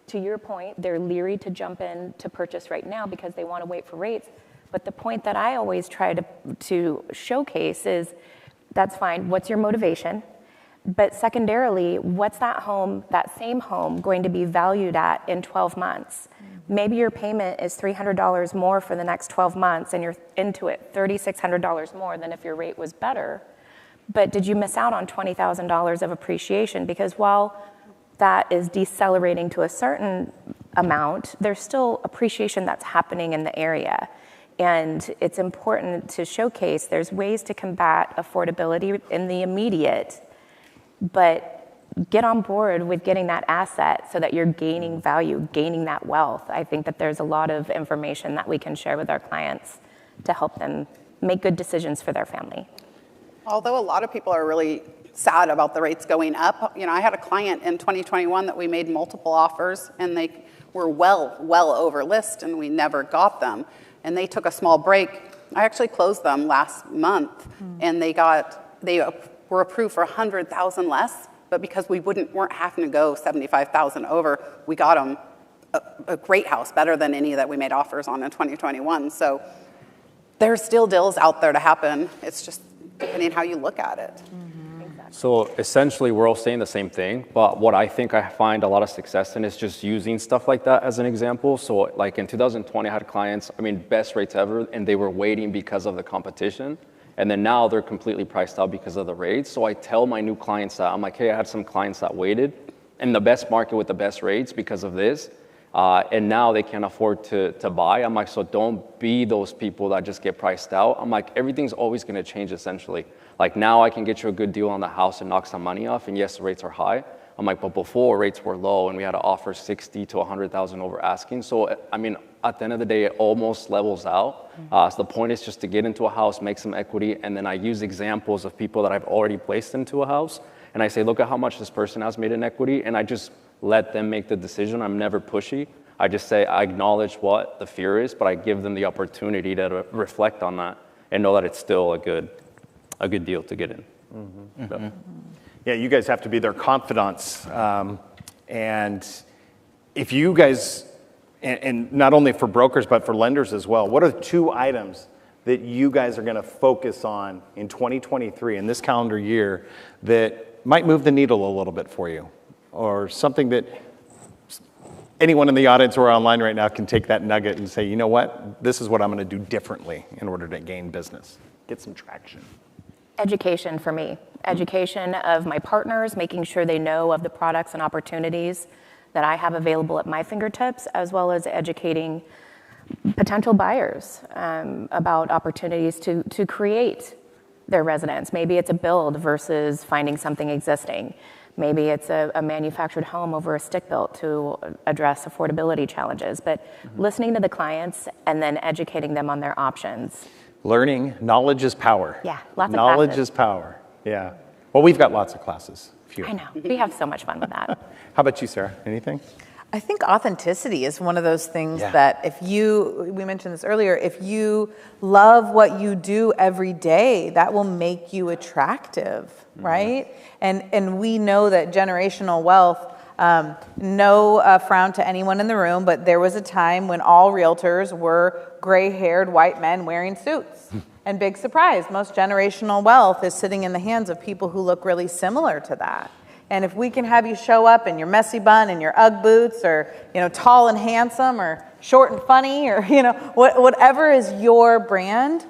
S8: To your point, they're leery to jump in to purchase right now because they want to wait for rates. But the point that I always try to showcase is, that's fine, what's your motivation? But secondarily, what's that same home going to be valued at in 12 months? Maybe your payment is $300 more for the next 12 months and you're into it $3,600 more than if your rate was better. But did you miss out on $20,000 of appreciation? Because while that is decelerating to a certain amount, there's still appreciation that's happening in the area. And it's important to showcase there's ways to combat affordability in the immediate, but get on board with getting that asset so that you're gaining value, gaining that wealth. I think that there's a lot of information that we can share with our clients to help them make good decisions for their family.
S7: Although a lot of people are really sad about the rates going up, I had a client in 2021 that we made multiple offers and they were well over list and we never got them. And they took a small break. I actually closed them last month and they were approved for $100,000 less. But because we weren't having to go $75,000 over, we got them a great house, better than any that we made offers on in 2021. So there's still deals out there to happen. It's just depending how you look at it.
S10: Exactly. So essentially, we're all saying the same thing. But what I think I find a lot of success in is just using stuff like that as an example. So like in 2020, I had clients, best rates ever, and they were waiting because of the competition. And then now they're completely priced out because of the rates. So I tell my new clients that, I'm like, hey, I had some clients that waited in the best market with the best rates because of this. And now they can't afford to buy. I'm like, so don't be those people that just get priced out. I'm like, everything's always gonna change essentially. Like now I can get you a good deal on the house and knock some money off. And yes, the rates are high. I'm like, but before rates were low and we had to offer 60 to 100,000 over asking. So, at the end of the day, it almost levels out. So the point is just to get into a house, make some equity, and then I use examples of people that I've already placed into a house. And I say, look at how much this person has made in equity. And I just let them make the decision. I'm never pushy. I just say, I acknowledge what the fear is, but I give them the opportunity to reflect on that and know that it's still a good deal to get in. So.
S4: Yeah, you guys have to be their confidants. And if you guys, and not only for brokers, but for lenders as well, what are the 2 items that you guys are going to focus on in 2023, in this calendar year, that might move the needle a little bit for you? Or something that anyone in the audience or online right now can take that nugget and say, you know what, this is what I'm going to do differently in order to gain business, get some traction.
S8: Education for me. Education of my partners, making sure they know of the products and opportunities that I have available at my fingertips, as well as educating potential buyers about opportunities to create their residence. Maybe it's a build versus finding something existing. Maybe it's a manufactured home over a stick built to address affordability challenges. But listening to the clients and then educating them on their options.
S4: Learning, knowledge is power.
S8: Yeah, lots of
S4: knowledge
S8: classes.
S4: is power. Yeah. Well, we've got lots of classes.
S8: I know. We have so much fun with that.
S4: How about you, Sarah? Anything?
S9: I think authenticity is one of those things that we mentioned this earlier, if you love what you do every day, that will make you attractive, right? And we know that generational wealth, no frown to anyone in the room, but there was a time when all realtors were gray-haired white men wearing suits. And big surprise, most generational wealth is sitting in the hands of people who look really similar to that. And if we can have you show up in your messy bun and your Ugg boots, or tall and handsome, or short and funny, or whatever is your brand,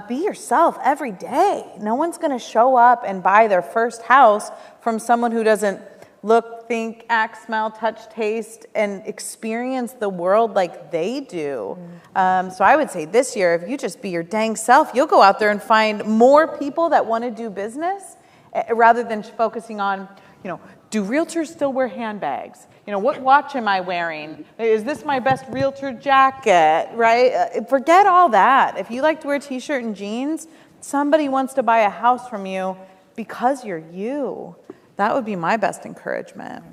S9: be yourself every day. No one's going to show up and buy their first house from someone who doesn't look, think, act, smell, touch, taste, and experience the world like they do. So I would say this year, if you just be your dang self, you'll go out there and find more people that want to do business, rather than focusing on, do realtors still wear handbags? What watch am I wearing? Is this my best realtor jacket, right? Forget all that. If you like to wear a t-shirt and jeans, somebody wants to buy a house from you because you're you. That would be my best encouragement.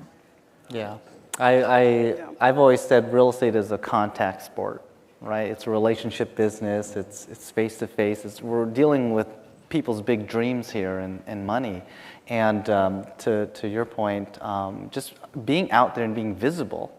S3: Yeah. I've always said real estate is a contact sport, right? It's a relationship business. It's face-to-face. We're dealing with people's big dreams here and money. And to your point, just being out there and being visible,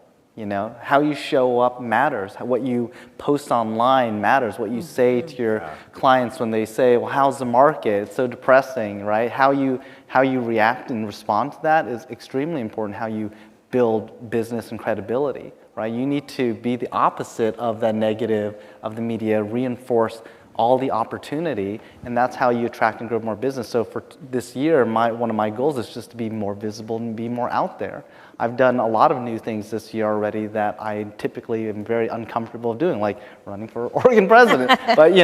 S3: how you show up matters. What you post online matters. What you say to your clients when they say, well, how's the market? It's so depressing, right? How you react and respond to that is extremely important. How you build business and credibility, right? You need to be the opposite of that negative of the media, reinforce all the opportunity, and that's how you attract and grow more business. So for this year, one of my goals is just to be more visible and be more out there. I've done a lot of new things this year already that I typically am very uncomfortable doing, like running for Oregon president. But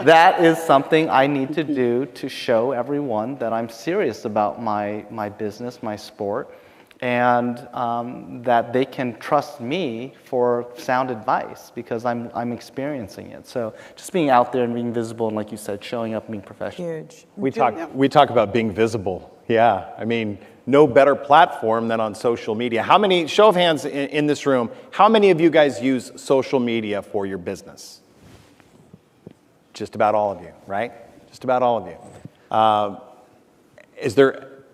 S3: that is something I need to do to show everyone that I'm serious about my business, my sport, and that they can trust me for sound advice because I'm experiencing it. So just being out there and being visible, and like you said, showing up and being professional.
S9: Huge.
S4: We talk about being visible. Yeah, I mean, no better platform than on social media. How many, show of hands in this room, how many of you guys use social media for your business? Just about all of you, right? Just about all of you.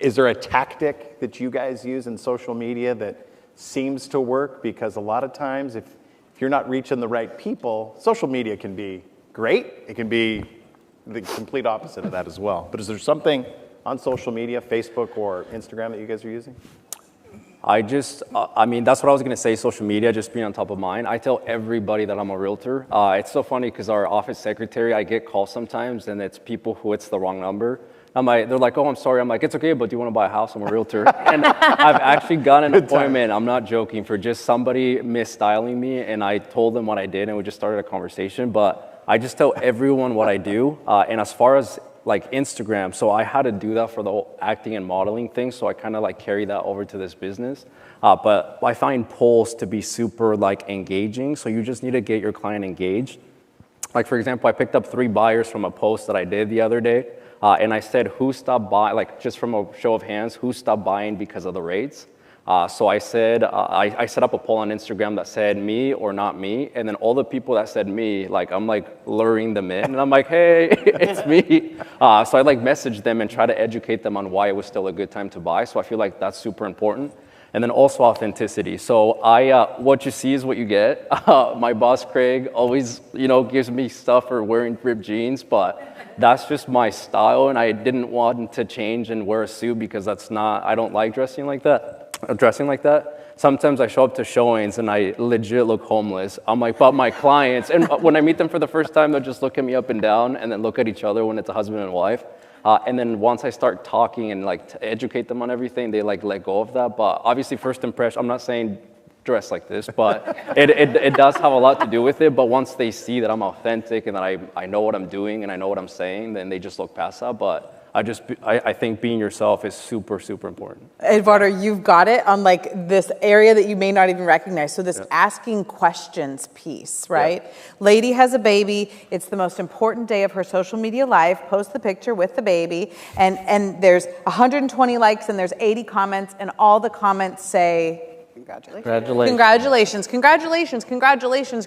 S4: Is there a tactic that you guys use in social media that seems to work? Because a lot of times, if you're not reaching the right people, social media can be great. It can be the complete opposite of that as well. But is there something on social media, Facebook or Instagram, that you guys are using?
S10: that's what I was going to say, social media, just being on top of mind. I tell everybody that I'm a realtor. It's so funny because our office secretary, I get calls sometimes, and it's people who it's the wrong number. They're like, oh, I'm sorry. I'm like, it's okay, but do you want to buy a house? I'm a realtor. And I've actually got an appointment, I'm not joking, for just somebody misstyling me, and I told them what I did, and we just started a conversation. But I just tell everyone what I do. And as far as like Instagram, so I had to do that for the whole acting and modeling thing, so I kind of like carry that over to this business. But I find polls to be super like engaging, so you just need to get your client engaged. Like, for example, I picked up 3 buyers from a post that I did the other day. And I said, who stopped by, like just from a show of hands, who stopped buying because of the rates? So I said, I set up a poll on Instagram that said me or not me. And then all the people that said me, like I'm like luring them in. And I'm like, hey, it's me. So I like message them and try to educate them on why it was still a good time to buy. So I feel like that's super important. And then also authenticity. So what you see is what you get. My boss, Craig, always, gives me stuff for wearing ripped jeans, but that's just my style, and I didn't want to change and wear a suit because I don't like dressing like that. Sometimes I show up to showings and I legit look homeless. I'm like, but my clients, and when I meet them for the first time, they'll just look at me up and down and then look at each other when it's a husband and wife. And then once I start talking and like to educate them on everything, they like let go of that. But obviously, first impression, I'm not saying dress like this, but it does have a lot to do with it. But once they see that I'm authentic and that I know what I'm doing and I know what I'm saying, then they just look past that. But I think being yourself is super, super important.
S9: Eduardo, you've got it on like this area that you may not even recognize. So this asking questions piece, right? Yeah. Lady has a baby. It's the most important day of her social media life. Post the picture with the baby. And there's 120 likes and there's 80 comments. And all the comments say, Congratulations, congratulations,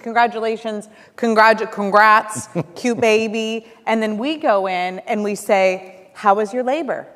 S9: congratulations, congratulations, congrats, cute baby. And then we go in and we say, how was your labor?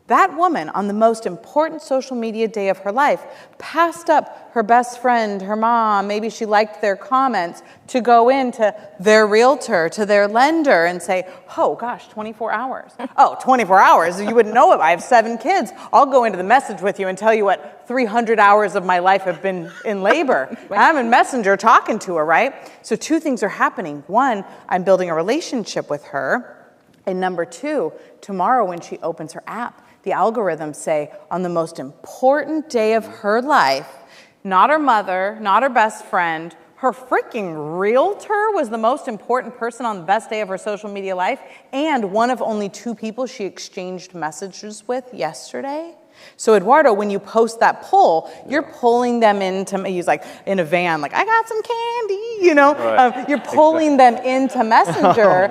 S9: That woman, on the most important social media day of her life, passed up her best friend, her mom, maybe she liked their comments, to go into their realtor, to their lender and say, oh gosh, 24 hours. Oh, 24 hours, you wouldn't know it. I have 7 kids. I'll go into the message with you and tell you what 300 hours of my life have been in labor. I'm in Messenger talking to her, right? So 2 things are happening. 1, I'm building a relationship with her. And number 2, tomorrow when she opens her app, the algorithms say on the most important day of her life, not her mother, not her best friend, her freaking realtor was the most important person on the best day of her social media life, and one of only 2 people she exchanged messages with yesterday. So Eduardo, when you post that poll, you're pulling them into, he's like in a van, like, I got some candy, you know?
S10: Right.
S9: You're pulling them into Messenger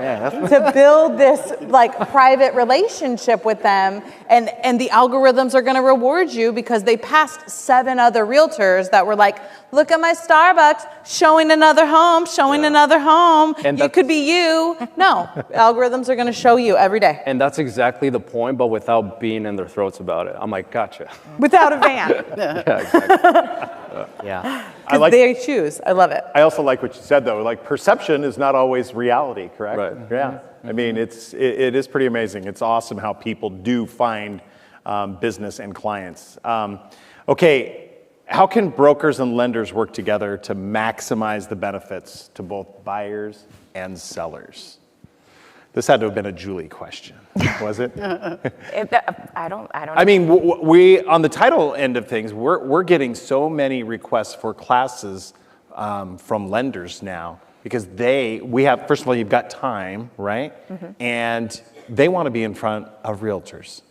S9: to build this like private relationship with them. And the algorithms are gonna reward you because they passed 7 other realtors that were like, look at my Starbucks, showing another home, showing another home. And it could be you. No, algorithms are gonna show you every day.
S10: And that's exactly the point, but without being in their throats about it. I'm like, gotcha.
S9: Without a van.
S10: Yeah, exactly.
S4: Yeah.
S9: Because they choose. I love it.
S4: I also like what you said, though. Like, perception is not always reality, correct?
S10: Right.
S4: Yeah. I mean, it is pretty amazing. It's awesome how people do find business and clients. Okay, how can brokers and lenders work together to maximize the benefits to both buyers and sellers? This had to have been a Julie question, was it?
S8: I don't know.
S4: I mean, we on the title end of things, we're getting so many requests for classes from lenders now because we have, first of all, you've got time, right? Mm-hmm. And they want to be in front of realtors.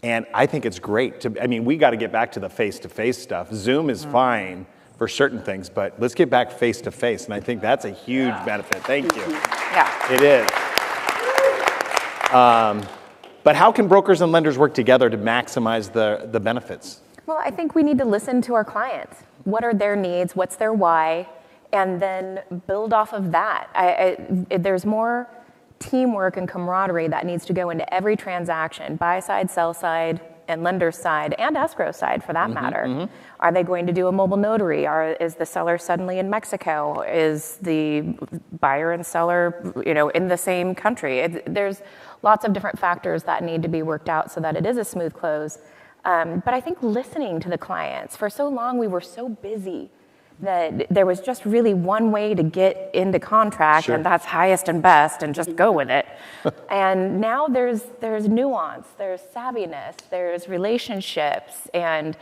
S4: And I think it's great we got to get back to the face-to-face stuff. Zoom is fine for certain things, but let's get back face-to-face. And I think that's a huge benefit. Thank you.
S8: Yeah.
S4: It is. But how can brokers and lenders work together to maximize the benefits?
S8: Well, I think we need to listen to our clients. What are their needs? What's their why? And then build off of that. There's more teamwork and camaraderie that needs to go into every transaction, buy side, sell side, and lender side, and escrow side for that matter. Mm-hmm. Are they going to do a mobile notary? Is the seller suddenly in Mexico? Is the buyer and seller, in the same country? There's lots of different factors that need to be worked out so that it is a smooth close. But I think listening to the clients, for so long we were so busy that there was just really one way to get into contract, sure. And that's highest and best, and just go with it. And now there's nuance, there's savviness, there's relationships, and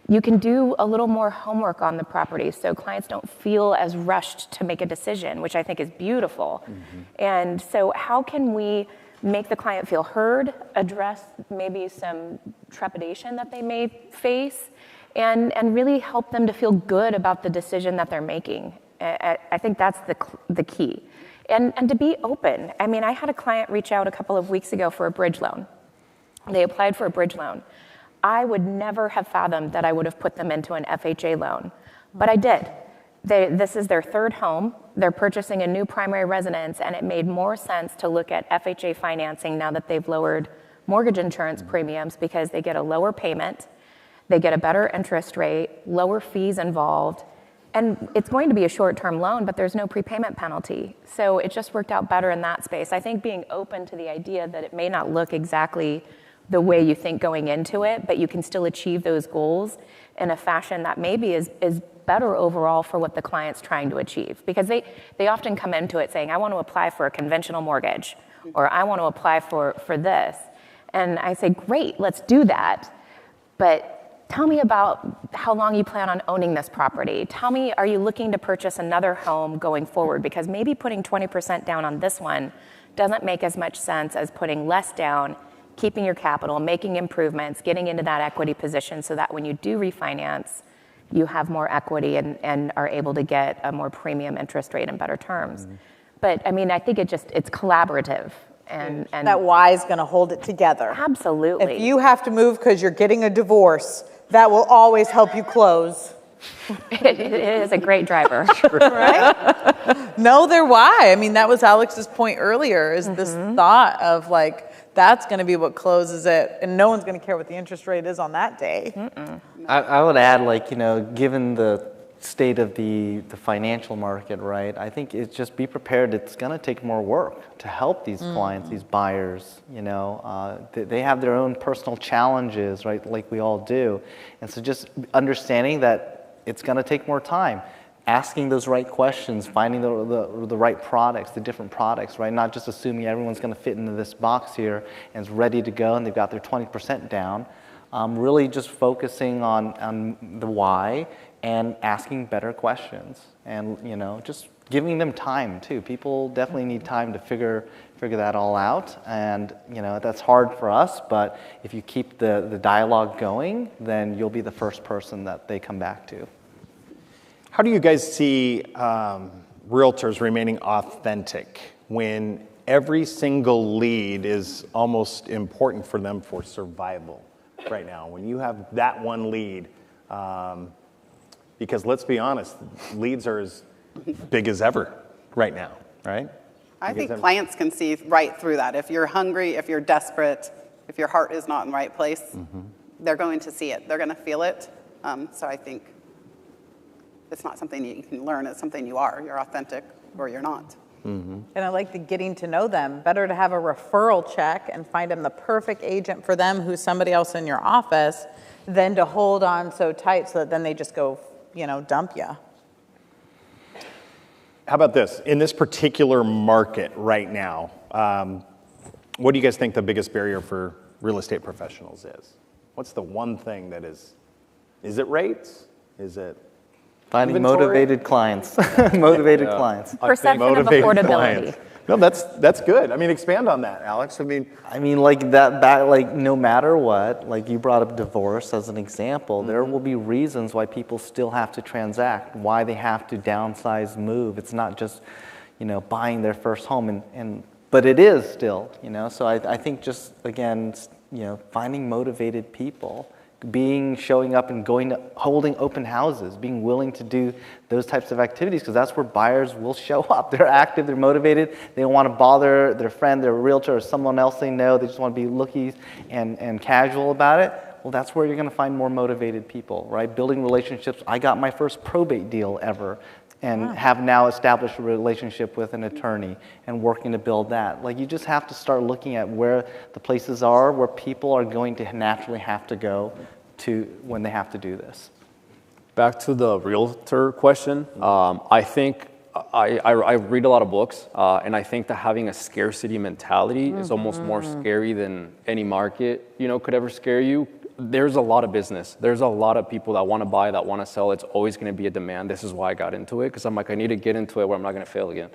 S8: you can do a little more homework on the property so clients don't feel as rushed to make a decision, which I think is beautiful. Mm-hmm. And so how can we make the client feel heard, address maybe some trepidation that they may face, and really help them to feel good about the decision that they're making. I think that's the key. And to be open. I mean, I had a client reach out a couple of weeks ago for a bridge loan. They applied for a bridge loan. I would never have fathomed that I would have put them into an FHA loan, but I did. This is their 3rd home. They're purchasing a new primary residence, and it made more sense to look at FHA financing now that they've lowered mortgage insurance premiums because they get a lower payment, they get a better interest rate, lower fees involved, and it's going to be a short-term loan, but there's no prepayment penalty. So it just worked out better in that space. I think being open to the idea that it may not look exactly the way you think going into it, but you can still achieve those goals in a fashion that maybe is better overall for what the client's trying to achieve. Because they often come into it saying, I want to apply for a conventional mortgage, or I want to apply for this. And I say, great, let's do that. But tell me about how long you plan on owning this property. Tell me, are you looking to purchase another home going forward? Because maybe putting 20% down on this one doesn't make as much sense as putting less down, keeping your capital, making improvements, getting into that equity position so that when you do refinance, you have more equity and are able to get a more premium interest rate and better terms. Mm-hmm. But I mean, I think it's collaborative. And
S9: that why is going to hold it together.
S8: Absolutely.
S9: If you have to move because you're getting a divorce, that will always help you close.
S8: It is a great driver.
S9: Right? Know their why. I mean, that was Alex's point earlier, is this thought of like, that's going to be what closes it, and no one's going to care what the interest rate is on that day.
S3: I would add, like, given the state of the financial market, right, I think it's just be prepared. It's going to take more work to help these clients, these buyers, they have their own personal challenges, right, like we all do. And so just understanding that it's going to take more time, asking those right questions, finding the right products, the different products, right, not just assuming everyone's going to fit into this box here and is ready to go and they've got their 20% down. Really just focusing on the why and asking better questions, and just giving them time too. People definitely need time to figure that all out, and that's hard for us, but if you keep the dialogue going, then you'll be the first person that they come back to.
S4: How do you guys see realtors remaining authentic when every single lead is almost important for them for survival right now? When you have that one lead, because let's be honest, leads are as big as ever right now, right?
S7: I think clients can see right through that. If you're hungry, if you're desperate, if your heart is not in the right place, they're going to see it. They're going to feel it. So I think it's not something you can learn. It's something you are. You're authentic or you're not.
S9: And I like the getting to know them. Better to have a referral check and find them the perfect agent for them who's somebody else in your office than to hold on so tight so that then they just go, dump you.
S4: How about this? In this particular market right now, what do you guys think the biggest barrier for real estate professionals is? What's the one thing that is it rates? Is it
S3: finding
S4: inventory?
S3: Motivated clients? Motivated clients.
S8: Perception of affordability.
S4: Clients. No, that's good. I mean, expand on that, Alex.
S3: Like that, like no matter what, like you brought up divorce as an example, there will be reasons why people still have to transact, why they have to downsize, move. It's not just, buying their first home, but it is still, So I think just again, finding motivated people. Showing up and holding open houses, being willing to do those types of activities, because that's where buyers will show up. They're active, they're motivated, they don't want to bother their friend, their realtor, or someone else they know. They just want to be looky and casual about it. Well, that's where you're going to find more motivated people, right? Building relationships. I got my first probate deal ever, and have now established a relationship with an attorney and working to build that. Like, you just have to start looking at where the places are where people are going to naturally have to go to when they have to do this.
S10: Back to the realtor question, I think I read a lot of books, and I think that having a scarcity mentality is almost more scary than any market, could ever scare you. There's a lot of business. There's a lot of people that want to buy, that want to sell. It's always going to be a demand. This is why I got into it, because I'm like, I need to get into it where I'm not going to fail again.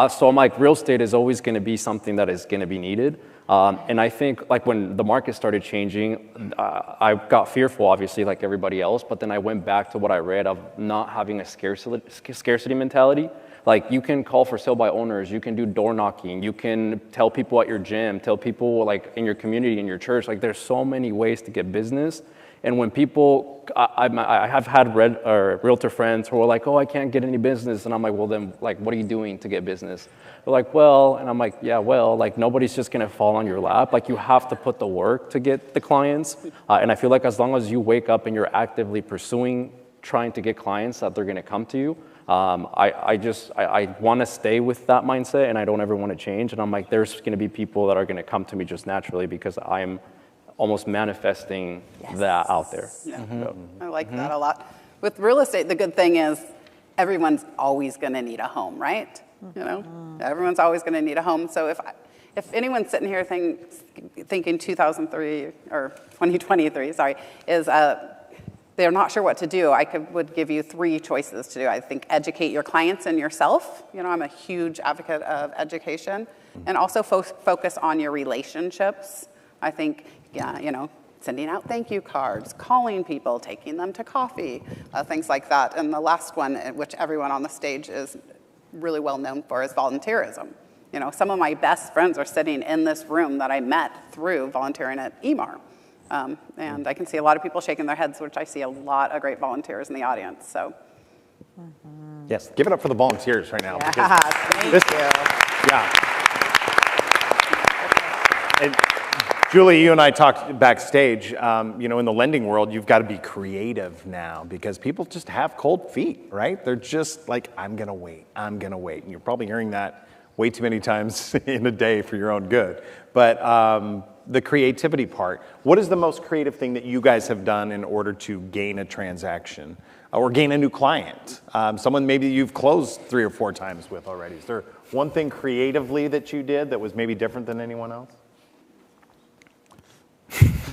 S10: So I'm like, real estate is always going to be something that is going to be needed. And I think like when the market started changing, I got fearful, obviously, like everybody else. But then I went back to what I read of not having a scarcity mentality. Like, you can call for sale by owners, you can do door knocking, you can tell people at your gym, tell people like in your community, in your church. Like, there's so many ways to get business. And when people, I have had realtor friends who are like, oh, I can't get any business. And I'm like, well, then, like, what are you doing to get business? They're like, well, and I'm like, yeah, well, like, nobody's just going to fall on your lap. Like, you have to put the work to get the clients. And I feel like as long as you wake up and you're actively pursuing, trying to get clients, that they're going to come to you. I want to stay with that mindset, and I don't ever want to change. And I'm like, there's going to be people that are going to come to me just naturally because I'm almost manifesting that out there.
S7: Yeah. I like that a lot. With real estate, the good thing is everyone's always going to need a home, right? Everyone's always going to need a home. So if anyone's sitting here thinking 2003 or 2023, is they're not sure what to do, would give you 3 choices to do. I think educate your clients and yourself. I'm a huge advocate of education. And also focus on your relationships. I think, sending out thank you cards, calling people, taking them to coffee, things like that. And the last one, which everyone on the stage is really well known for, is volunteerism. Some of my best friends are sitting in this room that I met through volunteering at EMAR. And I can see a lot of people shaking their heads, which I see a lot of great volunteers in the audience. So,
S4: Yes, give it up for the volunteers right now.
S9: Yeah, thank you.
S4: Yeah. And Julie, you and I talked backstage. In the lending world, you've got to be creative now because people just have cold feet, right? They're just like, I'm going to wait. And you're probably hearing that way too many times in a day for your own good. But the creativity part, what is the most creative thing that you guys have done in order to gain a transaction or gain a new client? Someone maybe you've closed 3 or 4 times with already. Is there one thing creatively that you did that was maybe different than anyone else?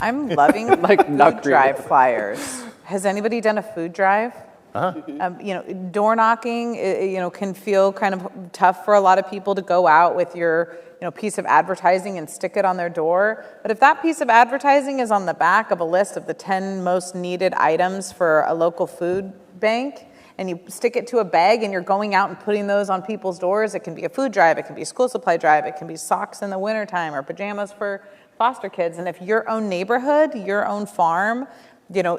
S9: I'm loving food drive flyers. Has anybody done a food drive? Door knocking, can feel kind of tough for a lot of people to go out with your, piece of advertising and stick it on their door. But if that piece of advertising is on the back of a list of the 10 most needed items for a local food bank, and you stick it to a bag and you're going out and putting those on people's doors, it can be a food drive, it can be a school supply drive, it can be socks in the wintertime or pajamas for foster kids. And if your own neighborhood, your own farm,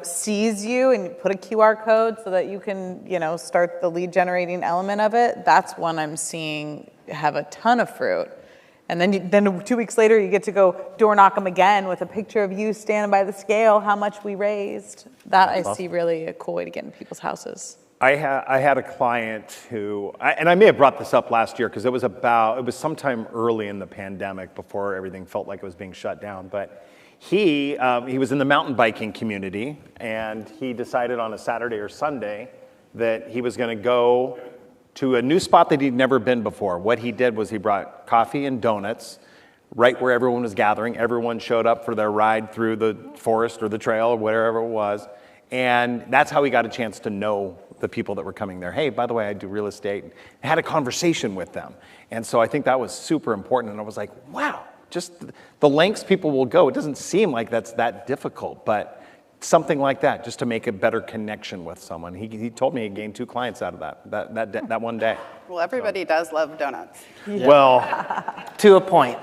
S9: sees you and you put a QR code so that you can, start the lead generating element of it, that's one I'm seeing have a ton of fruit. And then 2 weeks later, you get to go door knock them again with a picture of you standing by the scale, how much we raised. That I see really a cool way to get in people's houses.
S4: I had a client who, and I may have brought this up last year because it was sometime early in the pandemic before everything felt like it was being shut down, but he was in the mountain biking community and he decided on a Saturday or Sunday that he was going to go to a new spot that he'd never been before. What he did was he brought coffee and donuts right where everyone was gathering. Everyone showed up for their ride through the forest or the trail or whatever it was. And that's how he got a chance to know the people that were coming there. Hey, by the way, I do real estate. And had a conversation with them. And so I think that was super important. And I was like, wow, just the lengths people will go. It doesn't seem like that's that difficult, but something like that, just to make a better connection with someone. He told me he gained 2 clients out of that one day.
S7: Well, everybody does love donuts.
S3: Yeah.
S4: Well,
S3: to a point.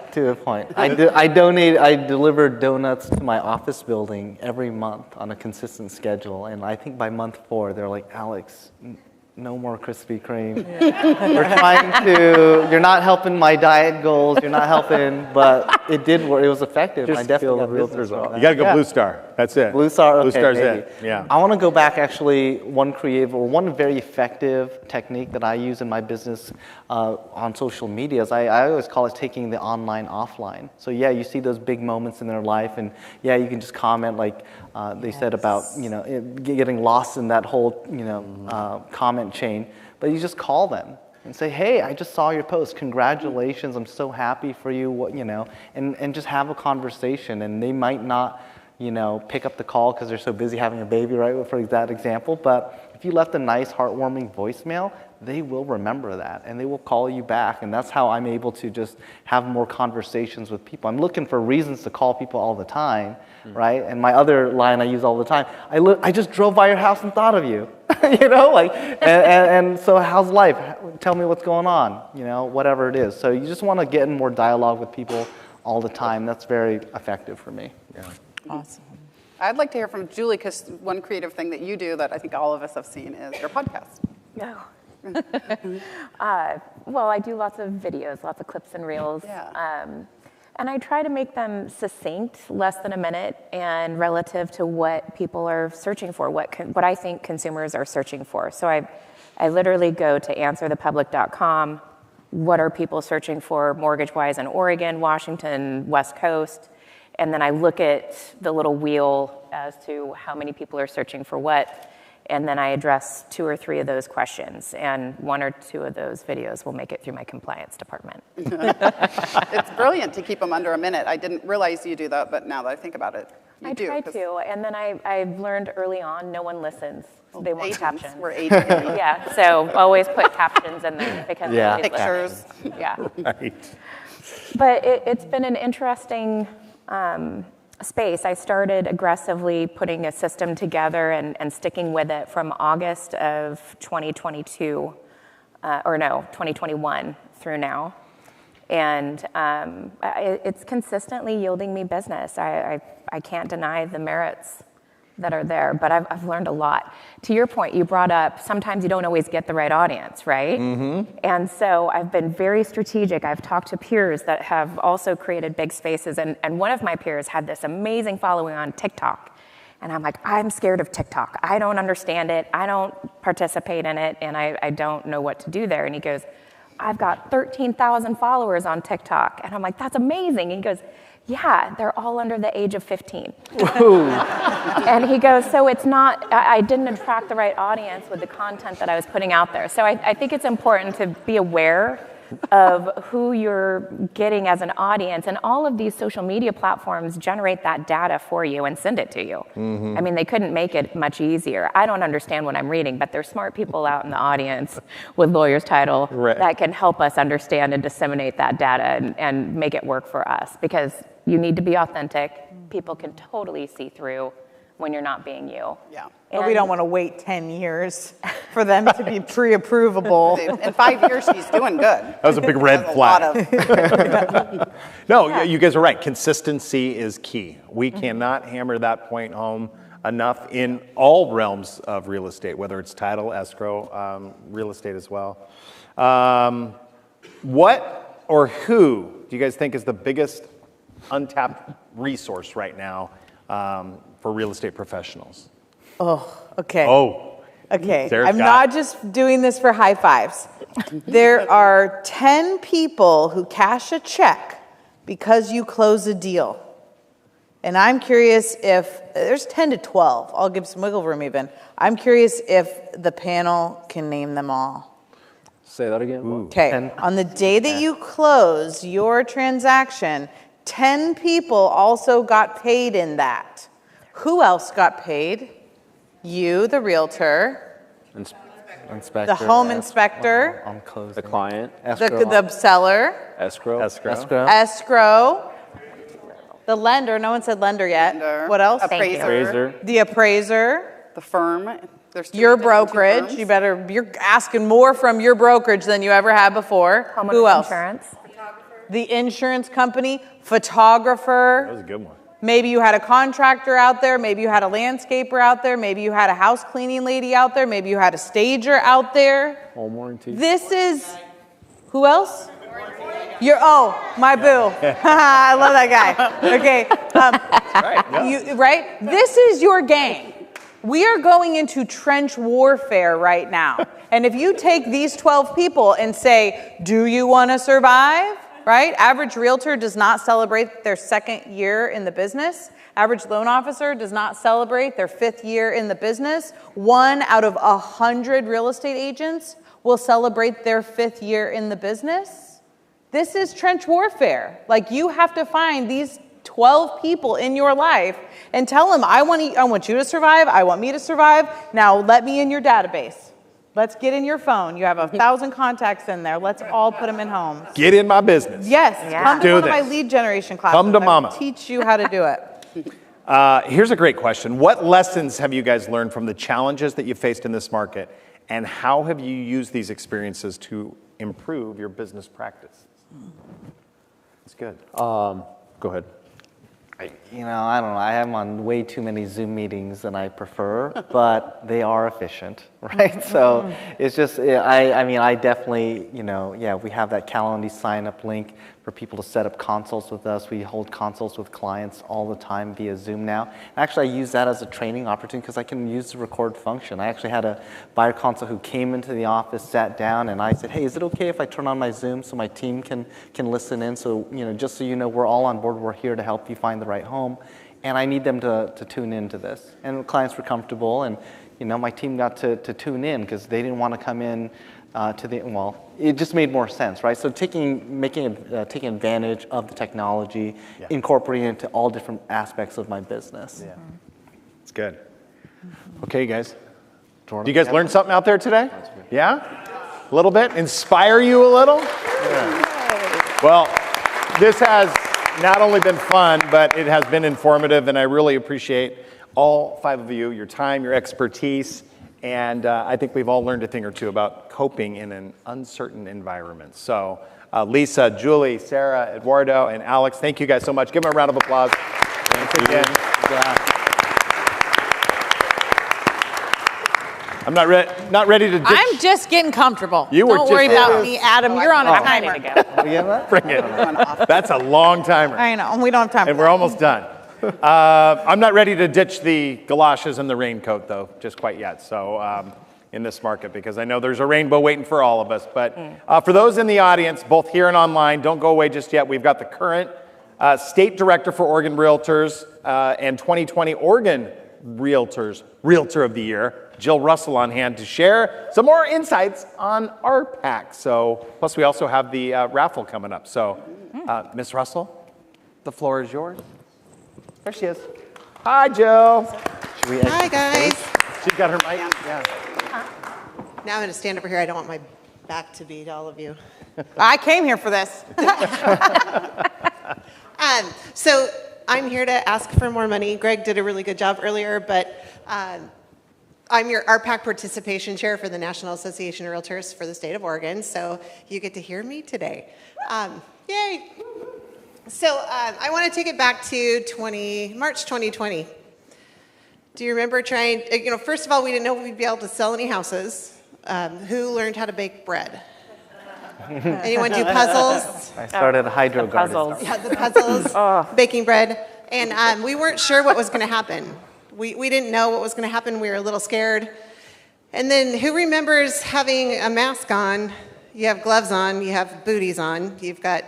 S3: I deliver donuts to my office building every month on a consistent schedule, and I think by month 4, they're like, Alex, no more Krispy Kreme. You're not helping my diet goals, you're not helping, but it did work, it was effective.
S4: Just
S3: I definitely got
S4: feel
S3: business from that.
S4: You gotta go Blue Star, that's it.
S3: Blue Star, okay,
S4: Blue Star's
S3: maybe.
S4: it, yeah.
S3: I wanna go back actually, one very effective technique that I use in my business on social media is I always call it taking the online offline. So yeah, you see those big moments in their life and yeah, you can just comment like they said about, getting lost in that whole, comment chain, but you just call them and say, hey, I just saw your post, congratulations, I'm so happy for you, and just have a conversation. And they might not, pick up the call because they're so busy having a baby, right, for that example, but if you left a nice, heartwarming voicemail, they will remember that and they will call you back. And that's how I'm able to just have more conversations with people. I'm looking for reasons to call people all the time, right? And my other line I use all the time, I just drove by your house and thought of you, and so how's life? Tell me what's going on, whatever it is. So you just want to get in more dialogue with people all the time. That's very effective for me.
S4: Yeah.
S9: Awesome.
S7: I'd like to hear from Julie, because one creative thing that you do that I think all of us have seen is your podcast.
S8: No. Well, I do lots of videos, lots of clips and reels.
S7: Yeah.
S8: And I try to make them succinct, less than a minute, and relative to what people are searching for, what I think consumers are searching for. So I literally go to answerthepublic.com. What are people searching for mortgage-wise in Oregon, Washington, West Coast? And then I look at the little wheel as to how many people are searching for what. And then I address 2 or 3 of those questions, and 1 or 2 of those videos will make it through my compliance department.
S7: It's brilliant to keep them under a minute. I didn't realize you do that, but now that I think about it, you do.
S8: I try to, and then I've learned early on, no one listens. They want captions.
S7: We're agents.
S8: Yeah, so always put captions in there because
S7: pictures.
S8: Yeah.
S4: Right.
S8: But it's been an interesting space. I started aggressively putting a system together and sticking with it from August of 2021 through now. And it's consistently yielding me business. I can't deny the merits that are there, but I've learned a lot. To your point, you brought up sometimes you don't always get the right audience, right? Mm-hmm. And so I've been very strategic. I've talked to peers that have also created big spaces, and one of my peers had this amazing following on TikTok. And I'm like, I'm scared of TikTok. I don't understand it. I don't participate in it, and I don't know what to do there. And he goes, I've got 13,000 followers on TikTok. And I'm like, that's amazing. And he goes, yeah, they're all under the age of 15. And he goes, so it's not, I didn't attract the right audience with the content that I was putting out there. So I think it's important to be aware of who you're getting as an audience. And all of these social media platforms generate that data for you and send it to you. Mm-hmm. I mean, they couldn't make it much easier. I don't understand what I'm reading, but there's smart people out in the audience with lawyer's title that can help us understand and disseminate that data and make it work for us, because you need to be authentic. People can totally see through when you're not being you.
S9: Yeah. But we don't want to wait 10 years for them to be pre-approvable.
S7: In 5 years, she's doing good.
S4: That was a big red flag. No, you guys are right. Consistency is key. We cannot hammer that point home enough in all realms of real estate, whether it's title, escrow, real estate as well. What or who do you guys think is the biggest untapped resource right now for real estate professionals?
S9: Oh, okay.
S4: Oh.
S9: Okay,
S4: Sarah's
S9: I'm not just doing this for high fives. There are 10 people who cash a check because you close a deal. And I'm curious if, there's 10 to 12, I'll give some wiggle room even. I'm curious if the panel can name them all.
S10: Say that again.
S9: Okay, on the day that you close your transaction, 10 people also got paid in that. Who else got paid? You, the realtor,
S11: Inspector,
S9: the home inspector,
S11: on closing,
S10: the client,
S9: the seller,
S10: escrow,
S9: the lender. No one said lender yet.
S7: Lender.
S9: What else?
S10: appraiser,
S9: The appraiser,
S7: the firm. There's
S9: your brokerage. You're asking more from your brokerage than you ever have before. Who else?
S8: Insurance.
S9: The insurance company, photographer.
S4: That was a good one.
S9: Maybe you had a contractor out there. Maybe you had a landscaper out there. Maybe you had a house cleaning lady out there. Maybe you had a stager out there.
S10: home warranty.
S9: This is, who else? My boo. I love that guy. Okay. Right? This is your game. We are going into trench warfare right now. And if you take these 12 people and say, do you want to survive? Right? Average realtor does not celebrate their second year in the business. Average loan officer does not celebrate their 5th year in the business. 1 out of 100 real estate agents will celebrate their 5th year in the business. This is trench warfare. Like, you have to find these 12 people in your life and tell them, I want you to survive. I want me to survive. Now let me in your database. Let's get in your phone. You have 1,000 contacts in there. Let's all put them in homes.
S4: Get in my business.
S9: Yes. Come to
S4: do
S9: one
S4: this.
S9: of my lead generation classes.
S4: Come to
S9: I
S4: mama.
S9: will teach you how to do it.
S4: Here's a great question. What lessons have you guys learned from the challenges that you faced in this market, and how have you used these experiences to improve your business practices? That's good.
S10: Go ahead.
S11: I don't know. I am on way too many Zoom meetings than I prefer, but they are efficient, right? So it's just, I definitely, we have that Calendly sign-up link for people to set up consults with us. We hold consults with clients all the time via Zoom now. Actually, I use that as a training opportunity because I can use the record function. I actually had a buyer consult who came into the office, sat down, and I said, hey, is it okay if I turn on my Zoom so my team can listen in? So, just so you know, we're all on board. We're here to help you find the right home. And I need them to tune into this. And the clients were comfortable, and my team got to tune in because they didn't want to come in it just made more sense, right? So taking advantage of the technology, incorporating it into all different aspects of my business.
S4: Yeah, it's good. Okay, guys. Do you guys learn something out there today? Yeah? A little bit? Inspire you a little? Yeah. Well, this has not only been fun, but it has been informative, and I really appreciate all 5 of you, your time, your expertise. And I think we've all learned a thing or two about coping in an uncertain environment. So Lisa, Julie, Sarah, Eduardo, and Alex. Thank you guys so much. Give them a round of applause. Thanks again. I'm not ready to ditch.
S9: I'm just getting comfortable.
S4: You were
S9: Don't
S4: just-
S9: worry about me, Adam. You're on a timer.
S4: Bring it. That's a long timer.
S9: I know. We don't have time.
S4: And we're almost done. I'm not ready to ditch the galoshes and the raincoat, though, just quite yet. So in this market, because I know there's a rainbow waiting for all of us. But for those in the audience, both here and online, don't go away just yet. We've got the current State Director for Oregon Realtors and 2020 Oregon Realtor of the Year, Jill Russell, on hand to share some more insights on RPAC. So, plus we also have the raffle coming up. So, Miss Russell, the floor is yours. There she is. Hi, Jill.
S6: Hi, guys.
S4: She's got her mic. Yeah.
S6: Now I'm going to stand over here. I don't want my back to be to all of you.
S9: I came here for this.
S6: So I'm here to ask for more money. Greg did a really good job earlier, but I'm your RPAC participation chair for the National Association of Realtors for the state of Oregon, so you get to hear me today. Yay! So I want to take it back to March 2020. Do you remember trying, first of all, we didn't know we'd be able to sell any houses. Who learned how to bake bread? Anyone do puzzles?
S11: I started hydro garden.
S6: Yeah, the puzzles, baking bread. And we weren't sure what was going to happen. We didn't know what was going to happen. We were a little scared. And then who remembers having a mask on? You have gloves on, you have booties on, you've got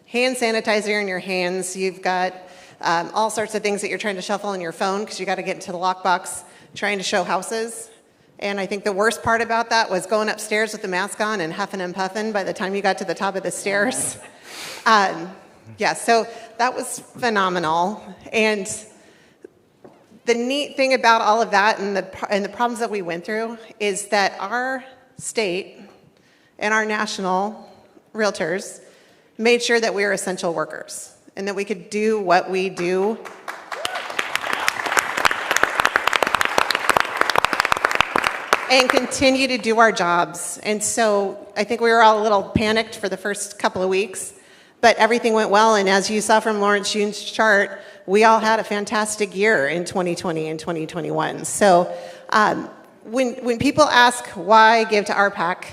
S6: hand sanitizer in your hands, you've got all sorts of things that you're trying to shuffle on your phone because you got to get into the lockbox trying to show houses. And I think the worst part about that was going upstairs with the mask on and huffing and puffing by the time you got to the top of the stairs. So that was phenomenal. And the neat thing about all of that and the problems that we went through is that our state and our national realtors made sure that we were essential workers and that we could do what we do and continue to do our jobs. And so I think we were all a little panicked for the first couple of weeks, but everything went well. And as you saw from Lawrence Yoon's chart, we all had a fantastic year in 2020 and 2021. So when people ask why give to RPAC,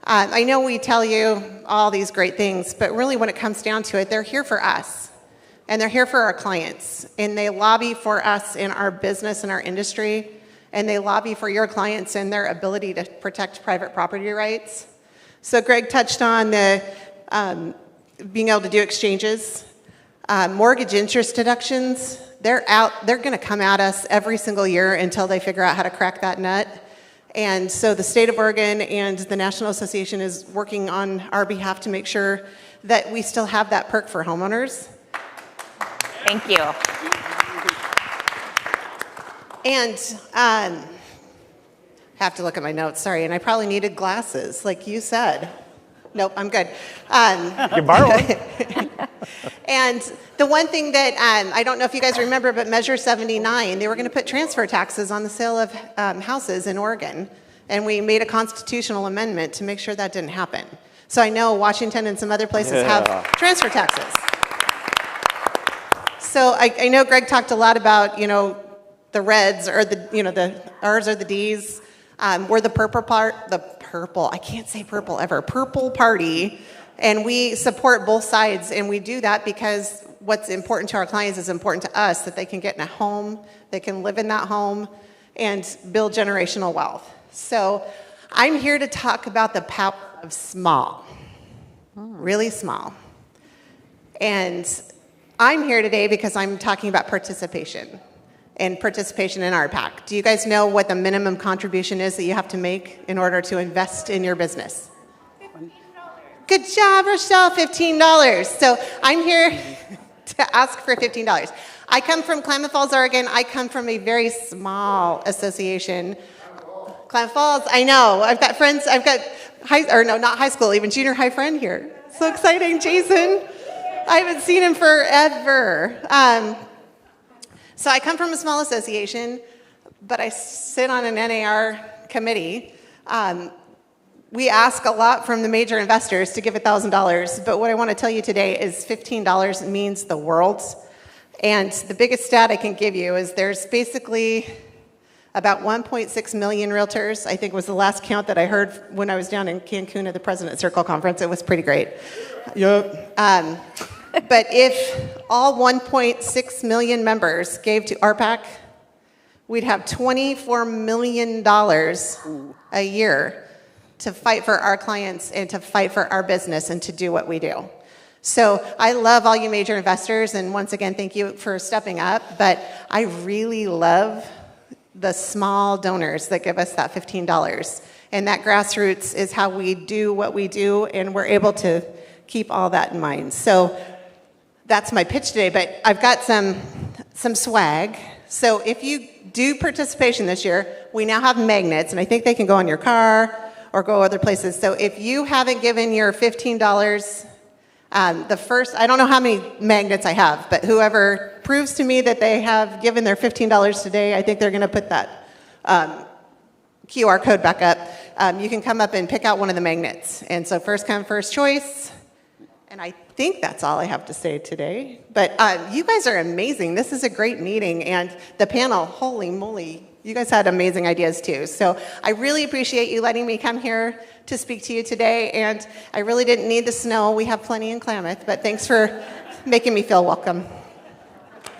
S6: I know we tell you all these great things, but really when it comes down to it, they're here for us. And they're here for our clients. And they lobby for us in our business and our industry. And they lobby for your clients and their ability to protect private property rights. So Greg touched on the being able to do exchanges. Mortgage interest deductions, they're going to come at us every single year until they figure out how to crack that nut. And so the state of Oregon and the National Association is working on our behalf to make sure that we still have that perk for homeowners.
S8: Thank you.
S6: And have to look at my notes, sorry, and I probably needed glasses, like you said. Nope, I'm good.
S4: You borrow them.
S6: And the one thing that, I don't know if you guys remember, but Measure 79, they were going to put transfer taxes on the sale of houses in Oregon. And we made a constitutional amendment to make sure that didn't happen. So I know Washington and some other places have transfer taxes. So I know Greg talked a lot about, the reds or the R's or the D's. We're the purple I can't say purple ever, purple party. And we support both sides. And we do that because what's important to our clients is important to us, that they can get in a home, they can live in that home and build generational wealth. So I'm here to talk about the power of small, really small. And I'm here today because I'm talking about participation and participation in RPAC. Do you guys know what the minimum contribution is that you have to make in order to invest in your business? Good job, Rochelle, $15. So I'm here to ask for $15. I come from Klamath Falls, Oregon. I come from a very small association. Klamath Falls, I know. I've got friends, not high school, even junior high friend here. So exciting, Jason. I haven't seen him forever. So I come from a small association, but I sit on an NAR committee. we ask a lot from the major investors to give $1,000, but what I want to tell you today is $15 means the world. And the biggest stat I can give you is there's basically about 1.6 million realtors, I think was the last count that I heard when I was down in Cancun at the President Circle Conference. It was pretty great. Yep. But if all 1.6 million members gave to RPAC, we'd have $24 million a year to fight for our clients and to fight for our business and to do what we do. So I love all you major investors, and once again, thank you for stepping up, but I really love the small donors that give us that $15. And that grassroots is how we do what we do, and we're able to keep all that in mind. So that's my pitch today, but I've got some swag. So if you do participation this year, we now have magnets, and I think they can go on your car or go other places. So if you haven't given your $15, I don't know how many magnets I have, but whoever proves to me that they have given their $15 today, I think they're going to put that QR code back up. You can come up and pick out one of the magnets. And so first come, first choice. And I think that's all I have to say today. But you guys are amazing. This is a great meeting. And the panel, holy moly, you guys had amazing ideas too. So I really appreciate you letting me come here to speak to you today. And I really didn't need the snow. We have plenty in Klamath. But thanks for making me feel welcome.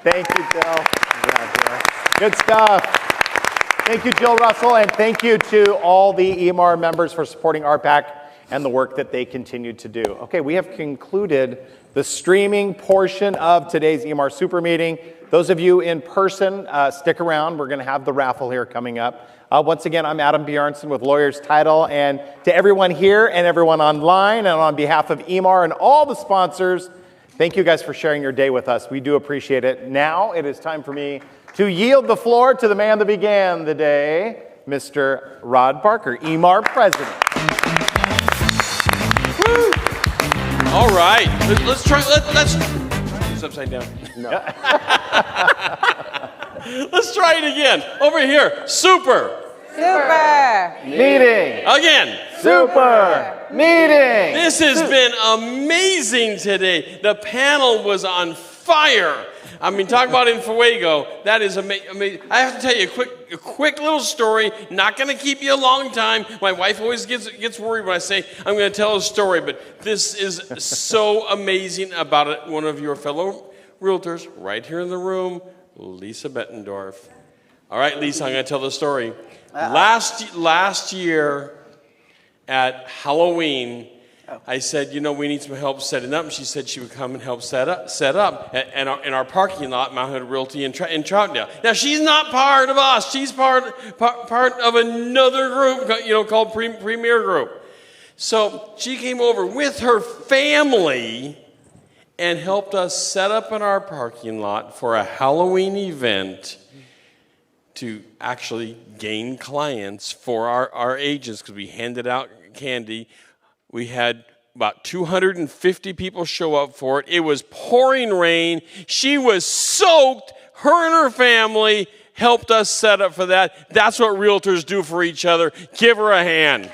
S4: Thank you, Jill. Good stuff. Thank you, Jill Russell. And thank you to all the EMAR members for supporting RPAC and the work that they continue to do. Okay, we have concluded the streaming portion of today's EMAR Super Meeting. Those of you in person, stick around. We're going to have the raffle here coming up. Once again, I'm Adam Bjornson with Lawyer's Title. And to everyone here and everyone online, and on behalf of EMAR and all the sponsors, thank you guys for sharing your day with us. We do appreciate it. Now it is time for me to yield the floor to the man that began the day, Mr. Rod Barker, EMAR President.
S1: Woo. All right, let's try. Let's. It's upside down. No. Let's try it again. Over here. Super.
S4: Meeting.
S1: Again.
S4: Super. Meeting.
S1: This has been amazing today. The panel was on fire. I mean, talk about in Fuego. That is amazing. I have to tell you a quick little story. Not going to keep you a long time. My wife always gets worried when I say I'm going to tell a story, but this is so amazing about it. One of your fellow realtors right here in the room, Lisa Bettendorf. All right, Lisa, I'm going to tell the story. Last year at Halloween, I said, we need some help setting up. And she said she would come and help set up in our parking lot, Mount Hood Realty in Troutdale. Now, she's not part of us. She's part of another group, called Premier Group. So she came over with her family and helped us set up in our parking lot for a Halloween event to actually gain clients for our agents, because we handed out candy. We had about 250 people show up for it. It was pouring rain. She was soaked. Her and her family helped us set up for that. That's what realtors do for each other. Give her a hand.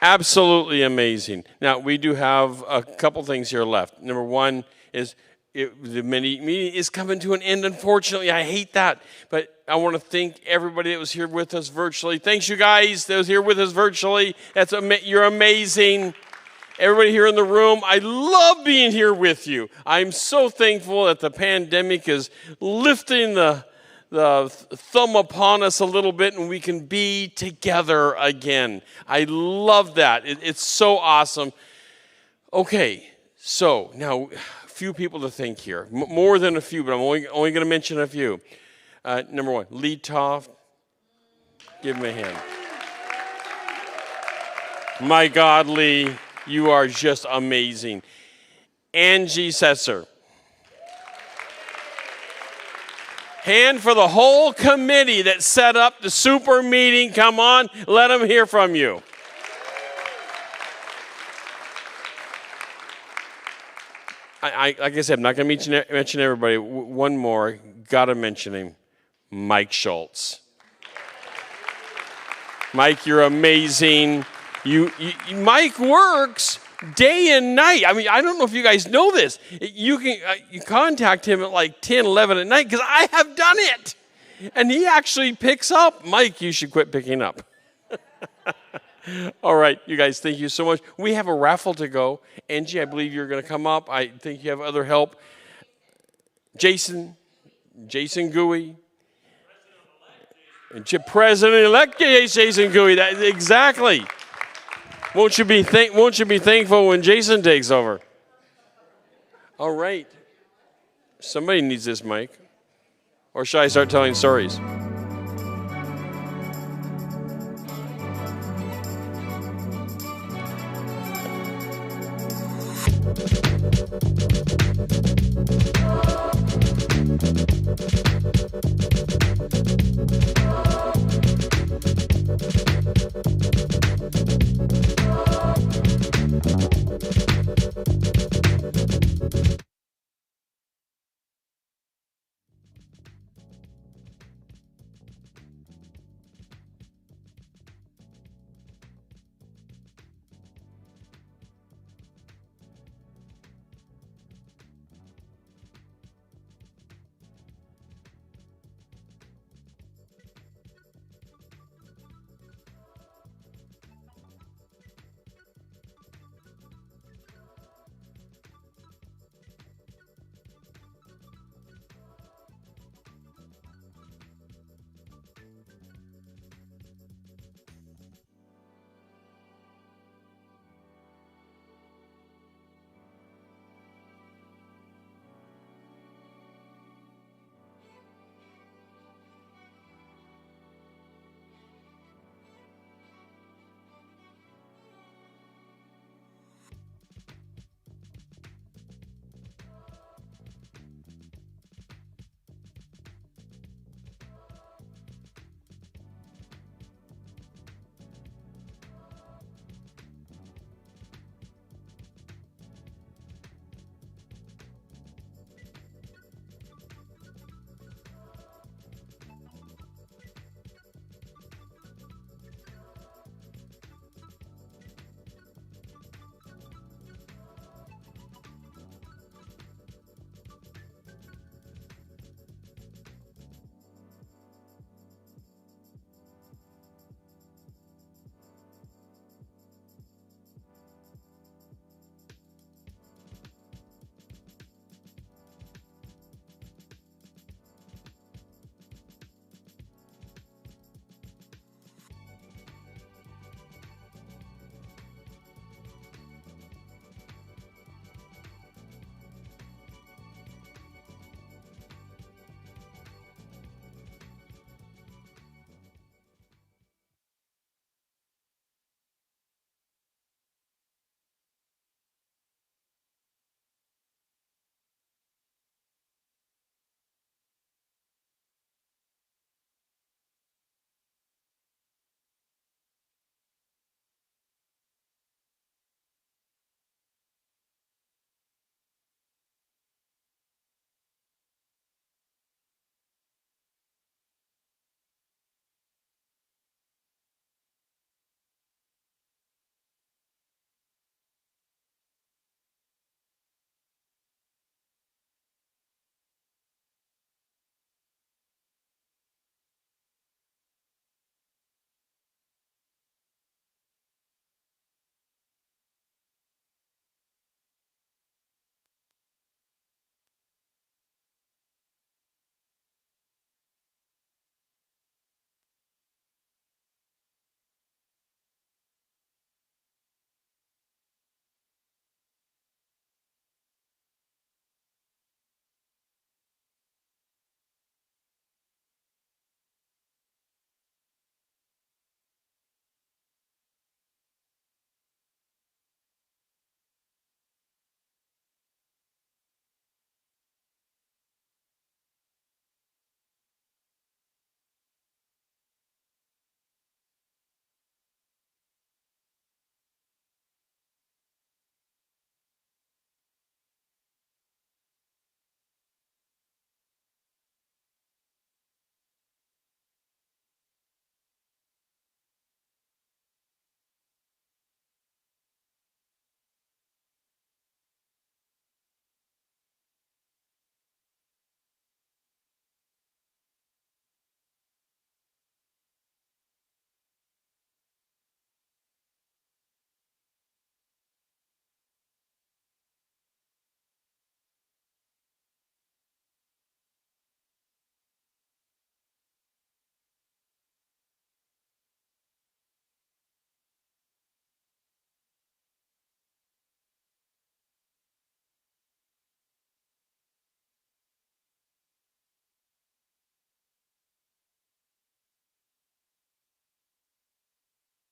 S1: Absolutely amazing. Now, we do have a couple things here left. Number one is the meeting is coming to an end, unfortunately. I hate that. But I want to thank everybody that was here with us virtually. Thanks, you guys that was here with us virtually. You're amazing. Everybody here in the room, I love being here with you. I'm so thankful that the pandemic is lifting the thumb upon us a little bit and we can be together again. I love that. It's so awesome. Okay, so now a few people to thank here. More than a few, but I'm only going to mention a few. Number one, Lee Toft. Give him a hand. My God, Lee, you are just amazing. Angie Sesser. Hand for the whole committee that set up the super meeting. Come on, let them hear from you. Like I said, I'm not going to mention everybody. One more, got to mention him. Mike Schultz. Mike, you're amazing. Mike works day and night. I mean, I don't know if you guys know this. You can you contact him at like 10, 11 at night because I have done it. And he actually picks up. Mike, you should quit picking up. All right, you guys, thank you so much. We have a raffle to go. Angie, I believe you're going to come up. I think you have other help. Jason Gooey. President-elect Jason Gooey. Exactly. Won't you be thankful when Jason takes over? All right. Somebody needs this mic. Or should I start telling stories?